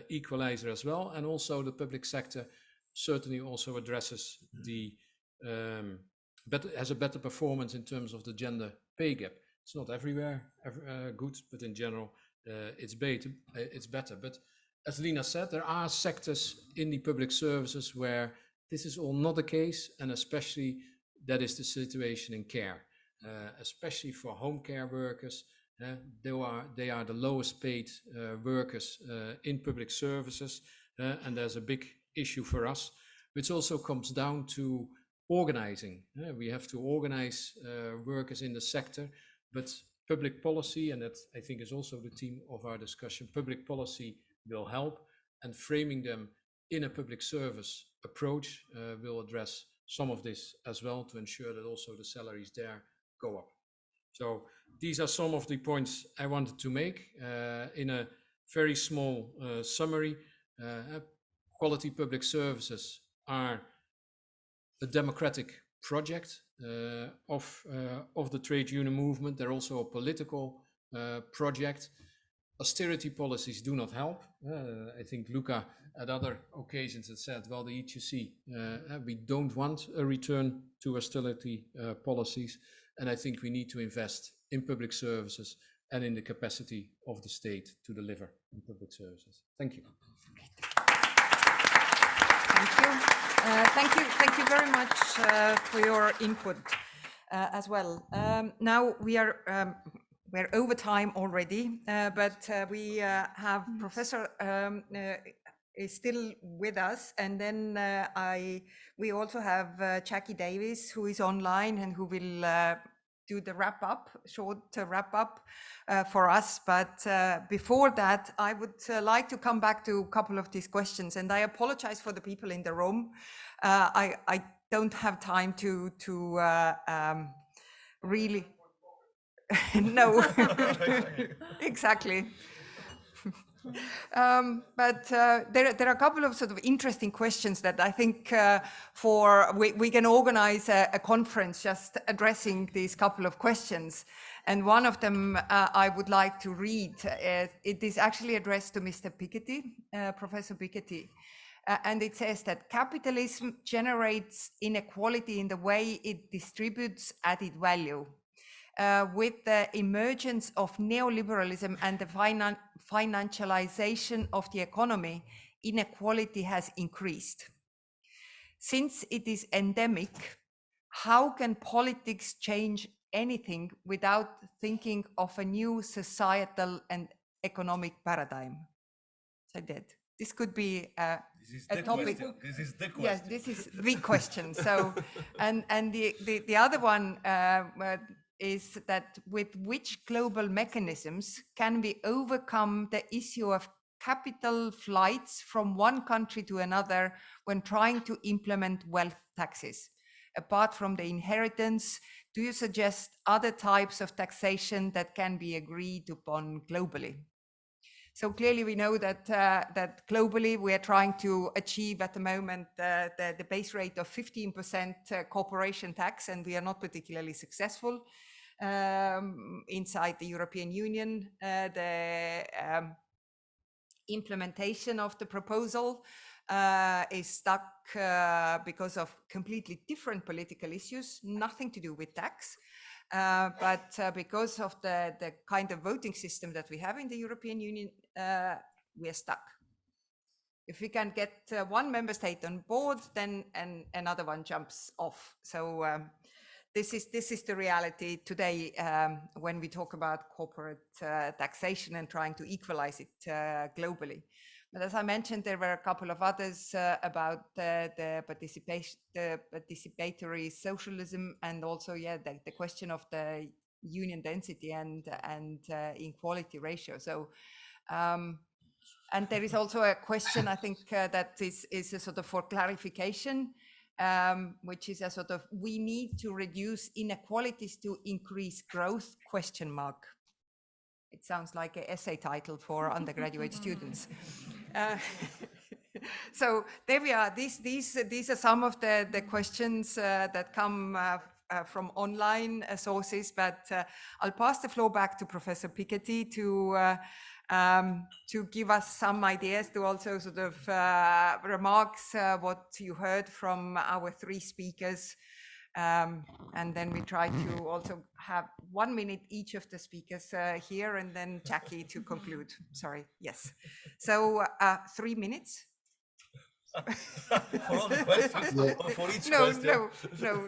equalizer as well. And also the public sector certainly also addresses the has a better performance in terms of the gender pay gap. It's not everywhere good, but in general it's better. But as Lina said, there are sectors in the public services where this is all not the case, and especially that is the situation in care, especially for home care workers. They are the lowest paid workers in public services, and there's a big issue for us, which also comes down to organizing. We have to organize workers in the sector, but public policy, and that I think is also the theme of our discussion, public policy will help, and framing them in a public service approach will address some of this as well, to ensure that also the salaries there go up. So these are some of the points I wanted to make in a very small summary. Quality public services are a democratic project of the trade union movement. They're also a political project. Austerity policies do not help. I think Luca at other occasions had said, well, the ETC, we don't want a return to austerity policies. And I think we need to invest in public services and in the capacity of the state to deliver in public services. Thank you. Thank you very much for your input as well. Now we are we're over time already, but we have Professor is still with us, and then we also have Jackie Davis, who is online and who will do the short wrap up for us. But before that, I would like to come back to a couple of these questions, and I apologize for the people in the room. I don't have time to really. No, exactly. But there are a couple of sort of interesting questions that I think we can organize a conference just addressing these couple of questions. And one of them I would like to read. It is actually addressed to Mr. Piketty, Professor Piketty. And it says that capitalism generates inequality in the way it distributes added value. With the emergence of neoliberalism and the financialization of the economy, inequality has increased. Since it is endemic, how can politics change anything without thinking of a new societal and economic paradigm? So this could be a topic. This is the question. Yes, this is the question. So, and the other one is that with which global mechanisms can we overcome the issue of capital flights from one country to another when trying to implement wealth taxes? Apart from the inheritance, do you suggest other types of taxation that can be agreed upon globally? So clearly we know that that globally we are trying to achieve at the moment the base rate of 15% corporation tax, and we are not particularly successful. Inside the European Union, the implementation of the proposal is stuck because of completely different political issues, nothing to do with tax, but because of the kind of voting system that we have in the European Union, we are stuck. If we can get one member state on board, then another one jumps off. So this is the reality today when we talk about corporate taxation and trying to equalize it globally. But as I mentioned, there were a couple of others about the participatory socialism, and also the question of the union density and inequality ratio. So and there is also a question I think that is a sort of for clarification. Which is a sort of, we need to reduce inequalities to increase growth, question mark. It sounds like an essay title for undergraduate students. So there we are. These are some of the questions that come from online sources, but I'll pass the floor back to Professor Piketty to give us some ideas, to also sort of remarks what you heard from our three speakers. And then we try to also have 1 minute each of the speakers here, and then Jackie to conclude. Sorry, yes. So 3 minutes. For all the questions, or for each question? No.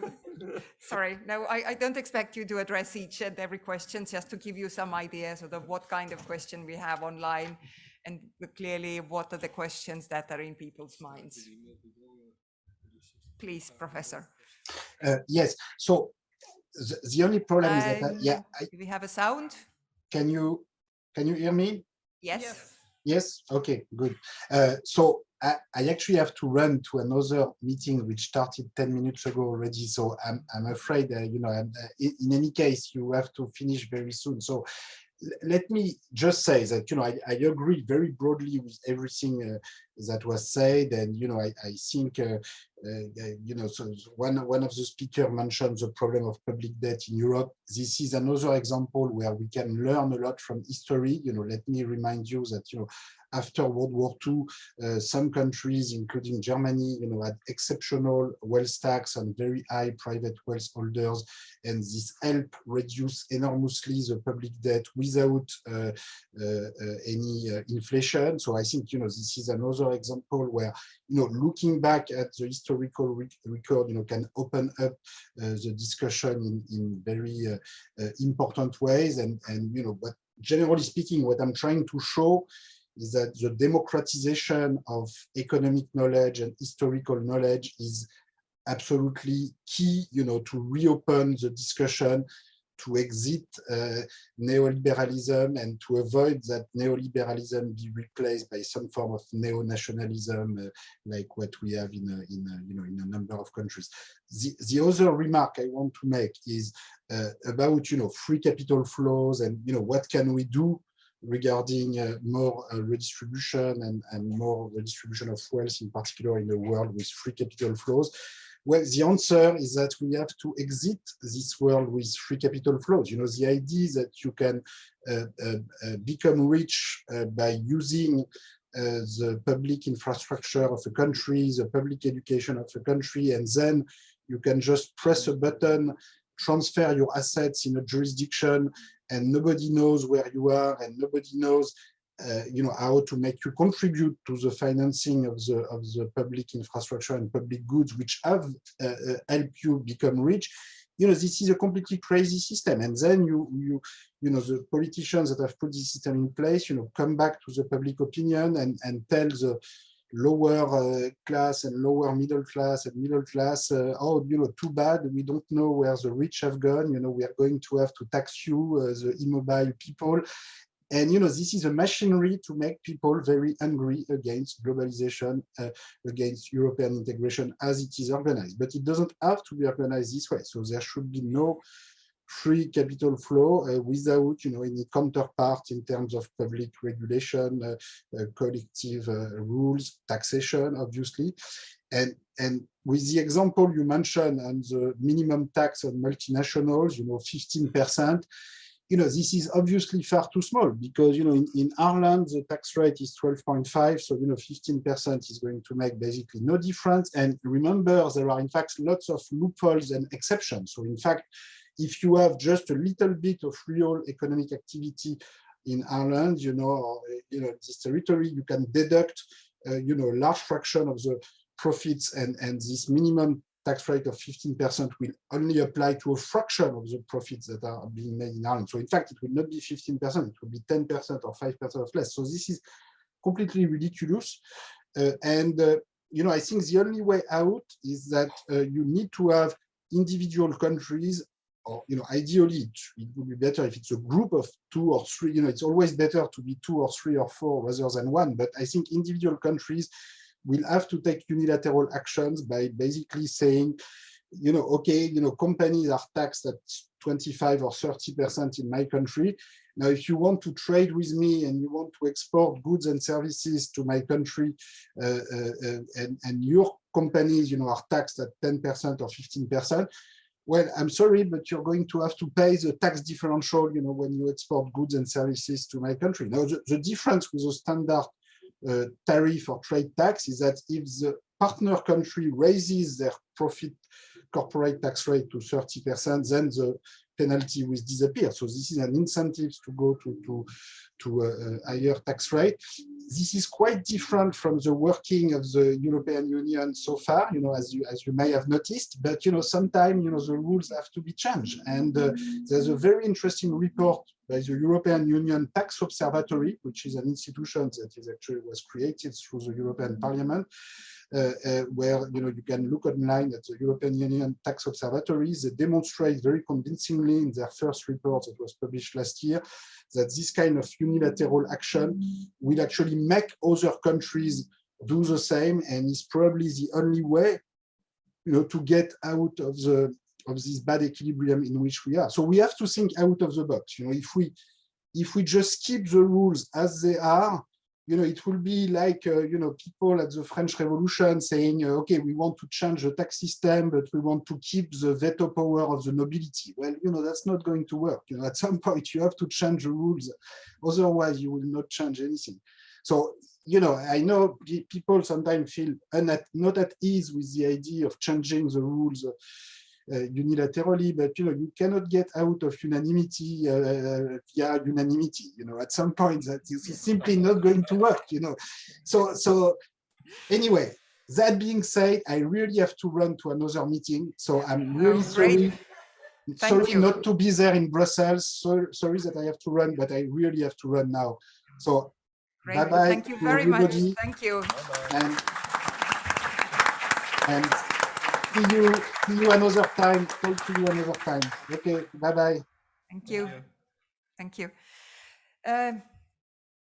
Sorry, no, I don't expect you to address each and every question, just to give you some ideas of what kind of question we have online, and clearly what are the questions that are in people's minds. Please, Professor. Yes, so the only problem is that, do we have a sound? Can you hear me? Yes. Yes, okay, good. So I actually have to run to another meeting which started 10 minutes ago already. So I'm afraid, in any case, you have to finish very soon. So let me just say that, I agree very broadly with everything that was said. And, I think, so one of the speakers mentioned the problem of public debt in Europe. This is another example where we can learn a lot from history. Let me remind you that, after World War II, some countries, including Germany, had exceptional wealth tax on very high private wealth holders, and this helped reduce enormously the public debt without any inflation. So I think this is another example where looking back at the historical record can open up the discussion in very important ways, and but generally speaking, what I'm trying to show is that the democratization of economic knowledge and historical knowledge is absolutely key, to reopen the discussion, to exit neoliberalism, and to avoid that neoliberalism be replaced by some form of neo-nationalism, like what we have in a number of countries. The other remark I want to make is about free capital flows, and what can we do regarding more redistribution and more redistribution of wealth, in particular in a world with free capital flows. Well, the answer is that we have to exit this world with free capital flows. The idea that you can become rich by using the public infrastructure of a country, the public education of a country, and then you can just press a button, transfer your assets in a jurisdiction, and nobody knows where you are, and nobody knows how to make you contribute to the financing of the public infrastructure and public goods, which have helped you become rich. This is a completely crazy system. And then the politicians that have put this system in place, come back to the public opinion and tell the lower class and lower middle class and middle class, oh, too bad, we don't know where the rich have gone, we are going to have to tax you, the immobile people. And this is a machinery to make people very angry against globalization, against European integration as it is organized. But it doesn't have to be organized this way. So there should be no free capital flow without any counterpart in terms of public regulation, collective rules, taxation, obviously. And with the example you mentioned on the minimum tax on multinationals, 15%, this is obviously far too small, because in Ireland the tax rate is 12.5, so 15% is going to make basically no difference. And remember, there are in fact lots of loopholes and exceptions. So in fact, if you have just a little bit of real economic activity in Ireland, this territory, you can deduct a large fraction of the profits, and this minimum tax rate of 15% will only apply to a fraction of the profits that are being made in Ireland. So in fact, it will not be 15%, it will be 10% or 5% of less. So this is completely ridiculous. I think the only way out is that you need to have individual countries, or ideally it would be better if it's a group of 2 or 3. It's always better to be 2 or 3 or 4 rather than 1. But I think individual countries will have to take unilateral actions by basically saying, okay, companies are taxed at 25 or 30% in my country. Now, if you want to trade with me and you want to export goods and services to my country, and your companies, are taxed at 10% or 15%, well, I'm sorry, but you're going to have to pay the tax differential, when you export goods and services to my country. Now, the difference with the standard tariff or trade tax is that if the partner country raises their profit corporate tax rate to 30%, then the penalty will disappear. So this is an incentive to go to a higher tax rate. This is quite different from the working of the European Union so far, as you may have noticed. But sometimes the rules have to be changed. And there's a very interesting report by the European Union Tax Observatory, which is an institution that was created through the European Parliament, where you can look online at the European Union Tax Observatories. They demonstrate very convincingly in their first report that was published last year that this kind of unilateral action will actually make other countries do the same, and is probably the only way to get out of this bad equilibrium in which we are. So we have to think out of the box. If we just keep the rules as they are, it will be like, people at the French Revolution saying, okay, we want to change the tax system, but we want to keep the veto power of the nobility. Well, that's not going to work. At some point, you have to change the rules. Otherwise, you will not change anything. So, you know, I know people sometimes feel not at ease with the idea of changing the rules unilaterally, but you know, you cannot get out of unanimity via unanimity. You know, at some point that is simply not going to work. You know, so anyway. That being said, I really have to run to another meeting, so I'm really sorry. Sorry not to be there in Brussels. Sorry that I have to run, but I really have to run now. So bye-bye. Thank you very much. Thank you. And see you another time. Talk to you another time. Okay, bye-bye. Thank you. Thank you.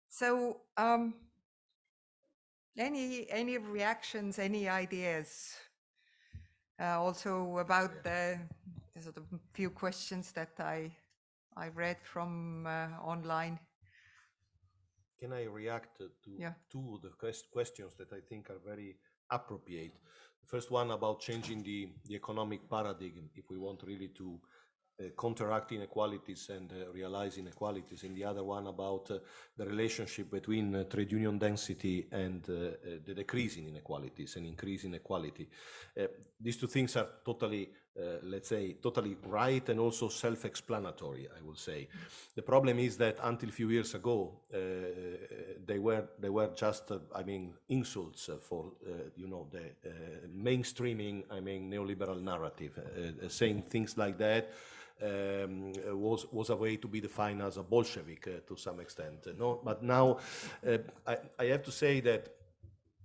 So any reactions, any ideas? Also about the sort of few questions that I read from online. Can I react to two of the questions that I think are very appropriate? The first one about changing the economic paradigm, if we want really to counteract inequalities and realize inequalities, and the other one about the relationship between trade union density and the decrease in inequalities and increase in equality. These two things are totally, let's say, totally right and also self-explanatory, I will say. The problem is that until a few years ago, they were just, I mean, insults for, you know, the mainstreaming, I mean, neoliberal narrative. Saying things like that was a way to be defined as a Bolshevik to some extent. No, but now I have to say that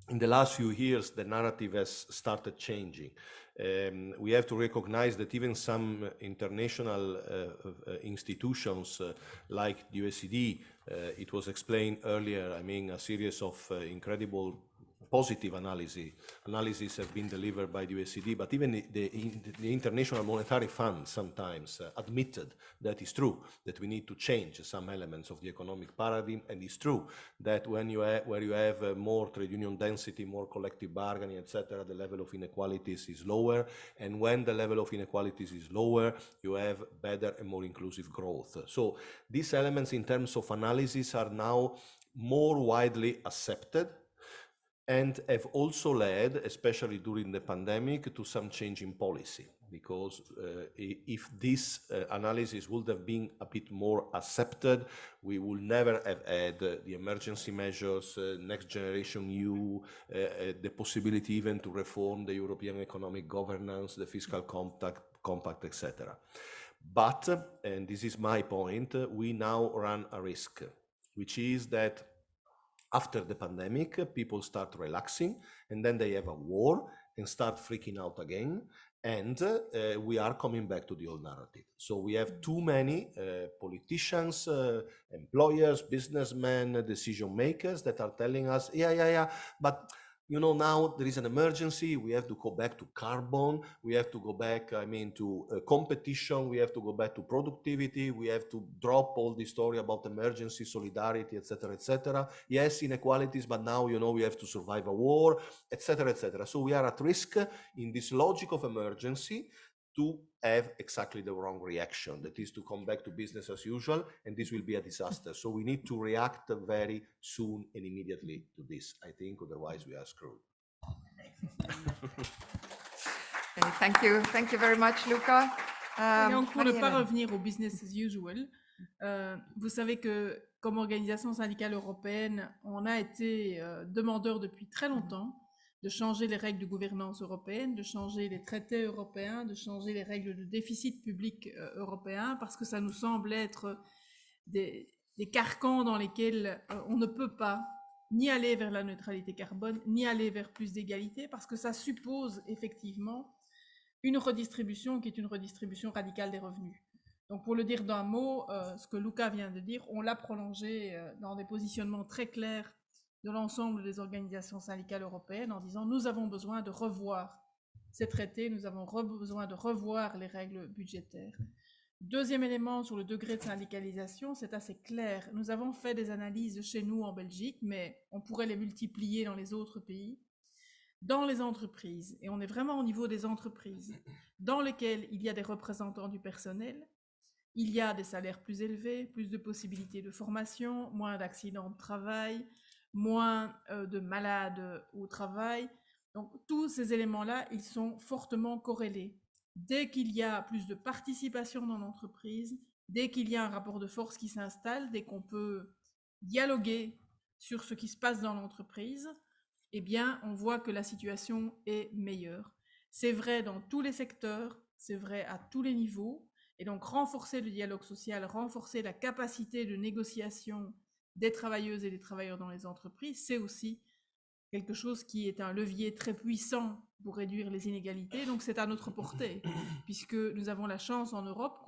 in the last few years the narrative has started changing. We have to recognize that even some international institutions like the OECD, it was explained earlier, I mean, a series of incredible positive analyses have been delivered by the OECD, but even the International Monetary Fund sometimes admitted that it's true, that we need to change some elements of the economic paradigm, and it's true that when you where you have more trade union density, more collective bargaining, etc., the level of inequalities is lower, and when the level of inequalities is lower, you have better and more inclusive growth. So these elements in terms of analysis are now more widely accepted, and have also led, especially during the pandemic, to some change in policy. Because if this analysis would have been a bit more accepted, we would never have had the emergency measures, Next Generation EU, the possibility even to reform the European economic governance, the fiscal compact, etc. But, and this is my point, we now run a risk, which is that after the pandemic, people start relaxing, and then they have a war and start freaking out again, and we are coming back to the old narrative. So we have too many politicians, employers, businessmen, decision makers that are telling us, yeah, but you know, now there is an emergency, we have to go back to carbon, we have to go back, I mean, to competition, we have to go back to productivity, we have to drop all the story about emergency, solidarity, etc., etc. Yes, inequalities, but now, you know, we have to survive a war, etc., etc. So we are at risk in this logic of emergency to have exactly the wrong reaction, that is to come back to business as usual, and this will be a disaster. So we need to react very soon and immediately to this, I think, otherwise we are screwed. Thank you very much, Luca. Donc, pour ne pas revenir au business as usual, vous savez que comme organisation syndicale européenne, on a été demandeur depuis très longtemps de changer les règles de gouvernance européenne, de changer les traités européens, de changer les règles de déficit public européen, parce que ça nous semble être des carcans dans lesquels on ne peut pas ni aller vers la neutralité carbone, ni aller vers plus d'égalité, parce que ça suppose effectivement une redistribution qui est une redistribution radicale des revenus. Donc pour le dire d'un mot, ce que Luca vient de dire, on l'a prolongé dans des positionnements très clairs de l'ensemble des organisations syndicales européennes en disant nous avons besoin de revoir ces traités, nous avons besoin de revoir les règles budgétaires. Deuxième élément sur le degré de syndicalisation, c'est assez clair. Nous avons fait des analyses chez nous en Belgique, mais on pourrait les multiplier dans les autres pays. Dans les entreprises, et on est vraiment au niveau des entreprises, dans lesquelles il y a des représentants du personnel, il y a des salaires plus élevés, plus de possibilités de formation, moins d'accidents de travail, moins de malades au travail. Donc, tous ces éléments-là, ils sont fortement corrélés. Dès qu'il y a plus de participation dans l'entreprise, dès qu'il y a un rapport de force qui s'installe, dès qu'on peut dialoguer sur ce qui se passe dans l'entreprise, eh bien, on voit que la situation est meilleure. C'est vrai dans tous les secteurs, c'est vrai à tous les niveaux. Et donc, renforcer le dialogue social, renforcer la capacité de négociation des travailleuses et des travailleurs dans les entreprises, c'est aussi quelque chose qui est un levier très puissant pour réduire les inégalités. Donc, c'est à notre portée, puisque nous avons la chance en Europe,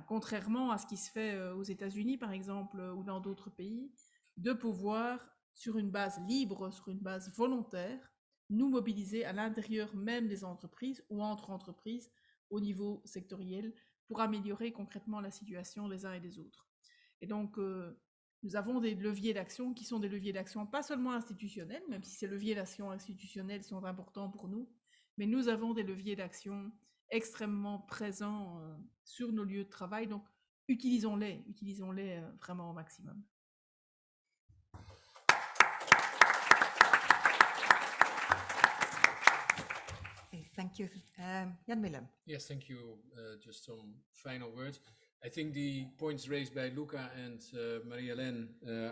contrairement à ce qui se fait aux États-Unis, par exemple, ou dans d'autres pays, de pouvoir, sur une base libre, sur une base volontaire, nous mobiliser à l'intérieur même des entreprises ou entre entreprises au niveau sectoriel pour améliorer concrètement la situation des uns et des autres. Et donc, nous avons des leviers d'action qui sont des leviers d'action pas seulement institutionnels, même si ces leviers d'action institutionnels sont importants pour nous, mais nous avons des leviers d'action extrêmement présents sur nos lieux de travail. Donc, utilisons-les vraiment au maximum. Thank you. Jan Willem. Yes, thank you. Just some final words. I think the points raised by Luca and Marie-Hélène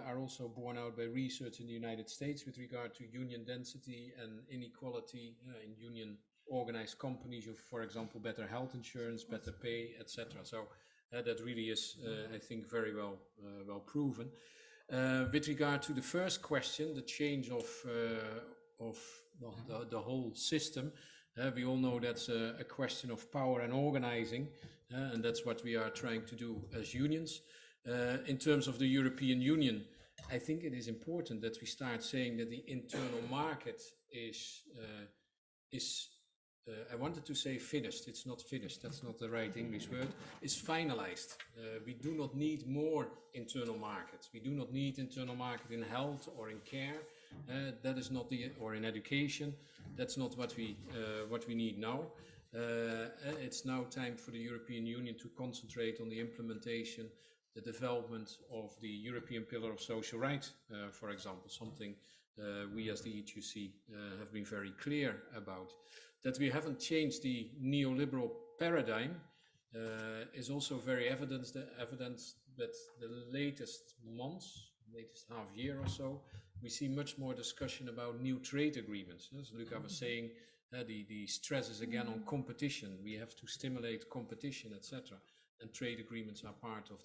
are also borne out by research in the United States with regard to union density and inequality in union organized companies. You, for example, better health insurance, better pay, etc. So that really is, I think, very well proven. With regard to the first question, the change of the whole system. We all know that's a question of power and organizing, and that's what we are trying to do as unions. In terms of the European Union, I think it is important that we start saying that the internal market is I wanted to say finished. It's not finished. That's not the right English word. It's finalized. We do not need more internal markets. We do not need internal market in health or in care. That is not or in education. That's not what we need now. It's now time for the European Union to concentrate on the implementation, the development of the European Pillar of Social Rights, for example, something we as the ETUC have been very clear about. That we haven't changed the neoliberal paradigm is also very evident that the latest months, latest half year or so, we see much more discussion about new trade agreements. As Luca was saying, the stress is again on competition. We have to stimulate competition, etc. And trade agreements are part of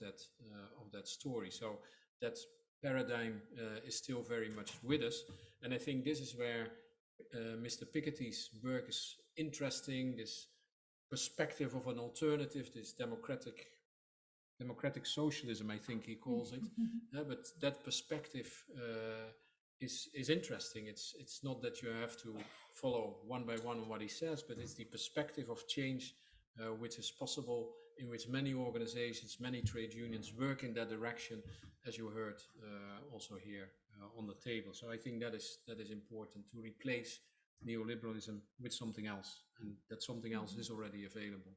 that story. So that paradigm is still very much with us. And I think this is where Mr. Piketty's work is interesting. This perspective of an alternative, this democratic socialism, I think he calls it. But that perspective is interesting. It's not that you have to follow one by one on what he says, but it's the perspective of change which is possible, in which many organizations, many trade unions work in that direction, as you heard also here on the table. So I think that is important, to replace neoliberalism with something else, and that something else is already available.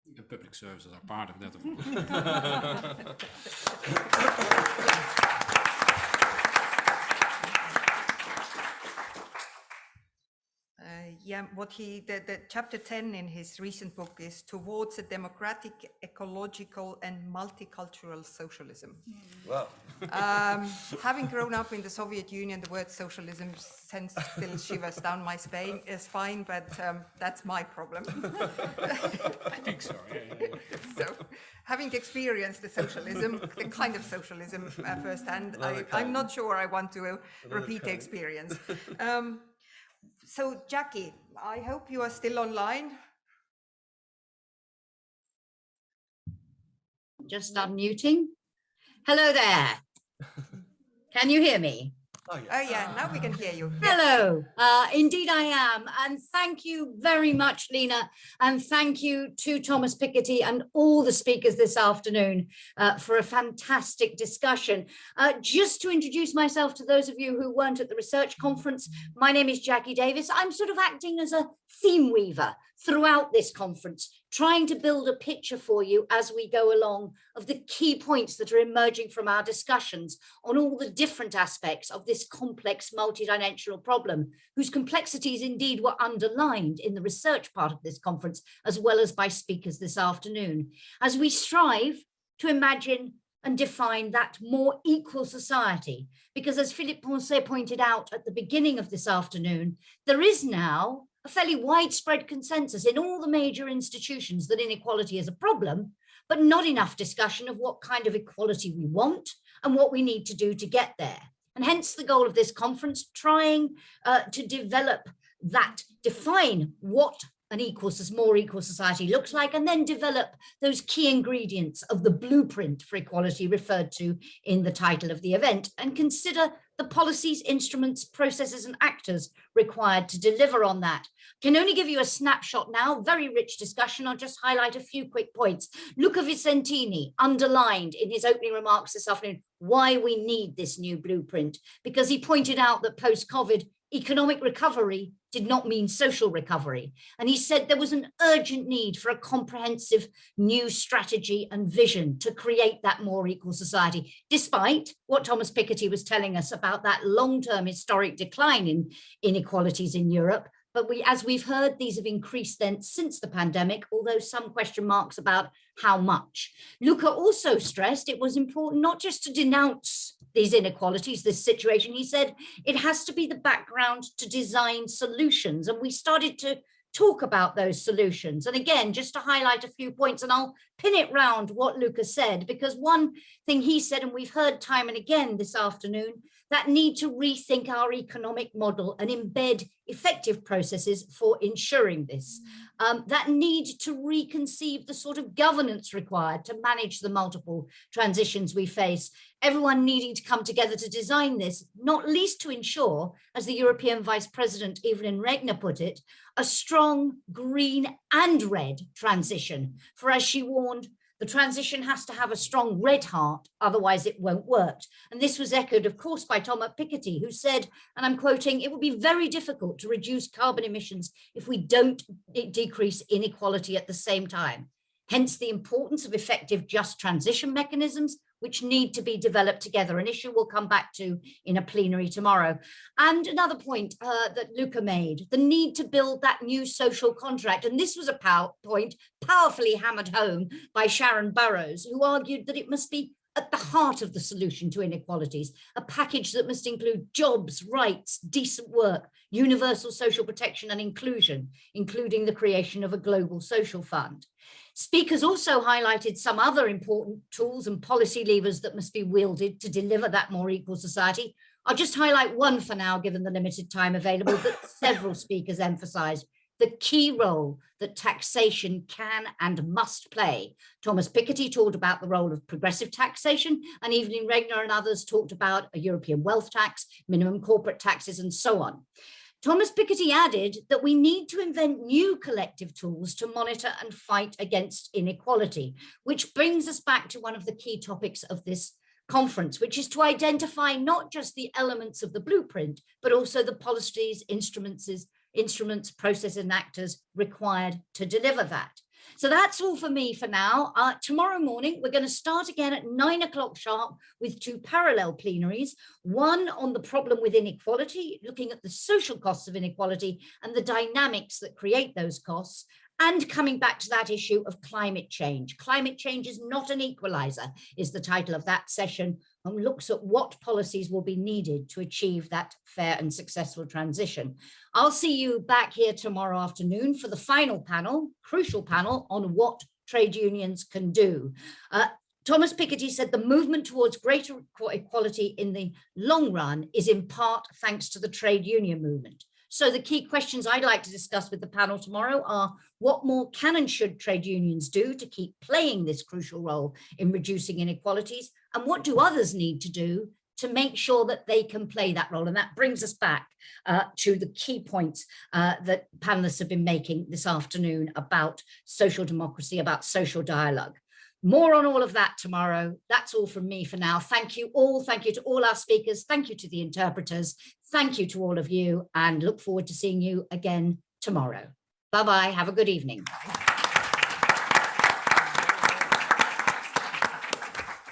And public services are part of that, of course. Yeah, the chapter 10 in his recent book is Towards a Democratic, Ecological and Multicultural Socialism. Wow. Having grown up in the Soviet Union, the word socialism sends still shivers down my spine, but that's my problem. I think so. Yeah. So, having experienced the socialism, the kind of socialism firsthand, I'm not sure I want to repeat the experience. So, Jackie, I hope you are still online. Just unmuting. Hello there. Can you hear me? Oh yeah, now we can hear you. Hello. Indeed I am. And thank you very much, Lena. And thank you to Thomas Piketty and all the speakers this afternoon for a fantastic discussion. Just to introduce myself to those of you who weren't at the research conference, my name is Jackie Davis. I'm sort of acting as a theme weaver throughout this conference, trying to build a picture for you as we go along of the key points that are emerging from our discussions on all the different aspects of this complex multidimensional problem, whose complexities indeed were underlined in the research part of this conference, as well as by speakers this afternoon, as we strive to imagine and define that more equal society. Because as Philippe Poncet pointed out at the beginning of this afternoon, there is now a fairly widespread consensus in all the major institutions that inequality is a problem, but not enough discussion of what kind of equality we want and what we need to do to get there. And hence the goal of this conference, trying to develop that, define what an more equal society looks like, and then develop those key ingredients of the blueprint for equality referred to in the title of the event, and consider the policies, instruments, processes, and actors required to deliver on that. Can only give you a snapshot now, very rich discussion. I'll just highlight a few quick points. Luca Vicentini underlined in his opening remarks this afternoon why we need this new blueprint, because he pointed out that post-COVID, economic recovery did not mean social recovery. And he said there was an urgent need for a comprehensive new strategy and vision to create that more equal society, despite what Thomas Piketty was telling us about that long-term historic decline in inequalities in Europe. But as we've heard, these have increased then since the pandemic, although some question marks about how much. Luca also stressed it was important not just to denounce these inequalities, this situation. He said it has to be the background to design solutions. And we started to talk about those solutions. And again, just to highlight a few points, and I'll pin it round what Luca said, because one thing he said, and we've heard time and again this afternoon, that need to rethink our economic model and embed effective processes for ensuring this. That need to reconceive the sort of governance required to manage the multiple transitions we face. Everyone needing to come together to design this, not least to ensure, as the European Vice President Evelyn Regner put it, a strong green and red transition. For as she warned, the transition has to have a strong red heart, otherwise it won't work. And this was echoed, of course, by Thomas Piketty, who said, and I'm quoting, it will be very difficult to reduce carbon emissions if we don't decrease inequality at the same time. Hence the importance of effective just transition mechanisms, which need to be developed together, an issue we'll come back to in a plenary tomorrow. And another point that Luca made, the need to build that new social contract. And this was a point powerfully hammered home by Sharon Burrows, who argued that it must be at the heart of the solution to inequalities, a package that must include jobs, rights, decent work, universal social protection and inclusion, including the creation of a global social fund. Speakers also highlighted some other important tools and policy levers that must be wielded to deliver that more equal society. I'll just highlight one for now, given the limited time available, that several speakers emphasized: the key role that taxation can and must play. Thomas Piketty talked about the role of progressive taxation, and Evelyn Regner and others talked about a European wealth tax, minimum corporate taxes, and so on. Thomas Piketty added that we need to invent new collective tools to monitor and fight against inequality, which brings us back to one of the key topics of this conference, which is to identify not just the elements of the blueprint, but also the policies, instruments, processes, and actors required to deliver that. So that's all for me for now. Tomorrow morning, we're going to start again at 9 o'clock sharp with two parallel plenaries, one on the problem with inequality, looking at the social costs of inequality and the dynamics that create those costs, and coming back to that issue of climate change. Climate change is not an equalizer, is the title of that session, and looks at what policies will be needed to achieve that fair and successful transition. I'll see you back here tomorrow afternoon for the final panel, crucial panel, on what trade unions can do. Thomas Piketty said the movement towards greater equality in the long run is in part thanks to the trade union movement. So the key questions I'd like to discuss with the panel tomorrow are: what more can and should trade unions do to keep playing this crucial role in reducing inequalities? And what do others need to do to make sure that they can play that role? And that brings us back to the key points that panelists have been making this afternoon about social democracy, about social dialogue. More on all of that tomorrow. That's all from me for now. Thank you all. Thank you to all our speakers. Thank you to the interpreters. Thank you to all of you, and look forward to seeing you again tomorrow. Bye-bye. Have a good evening. Bye.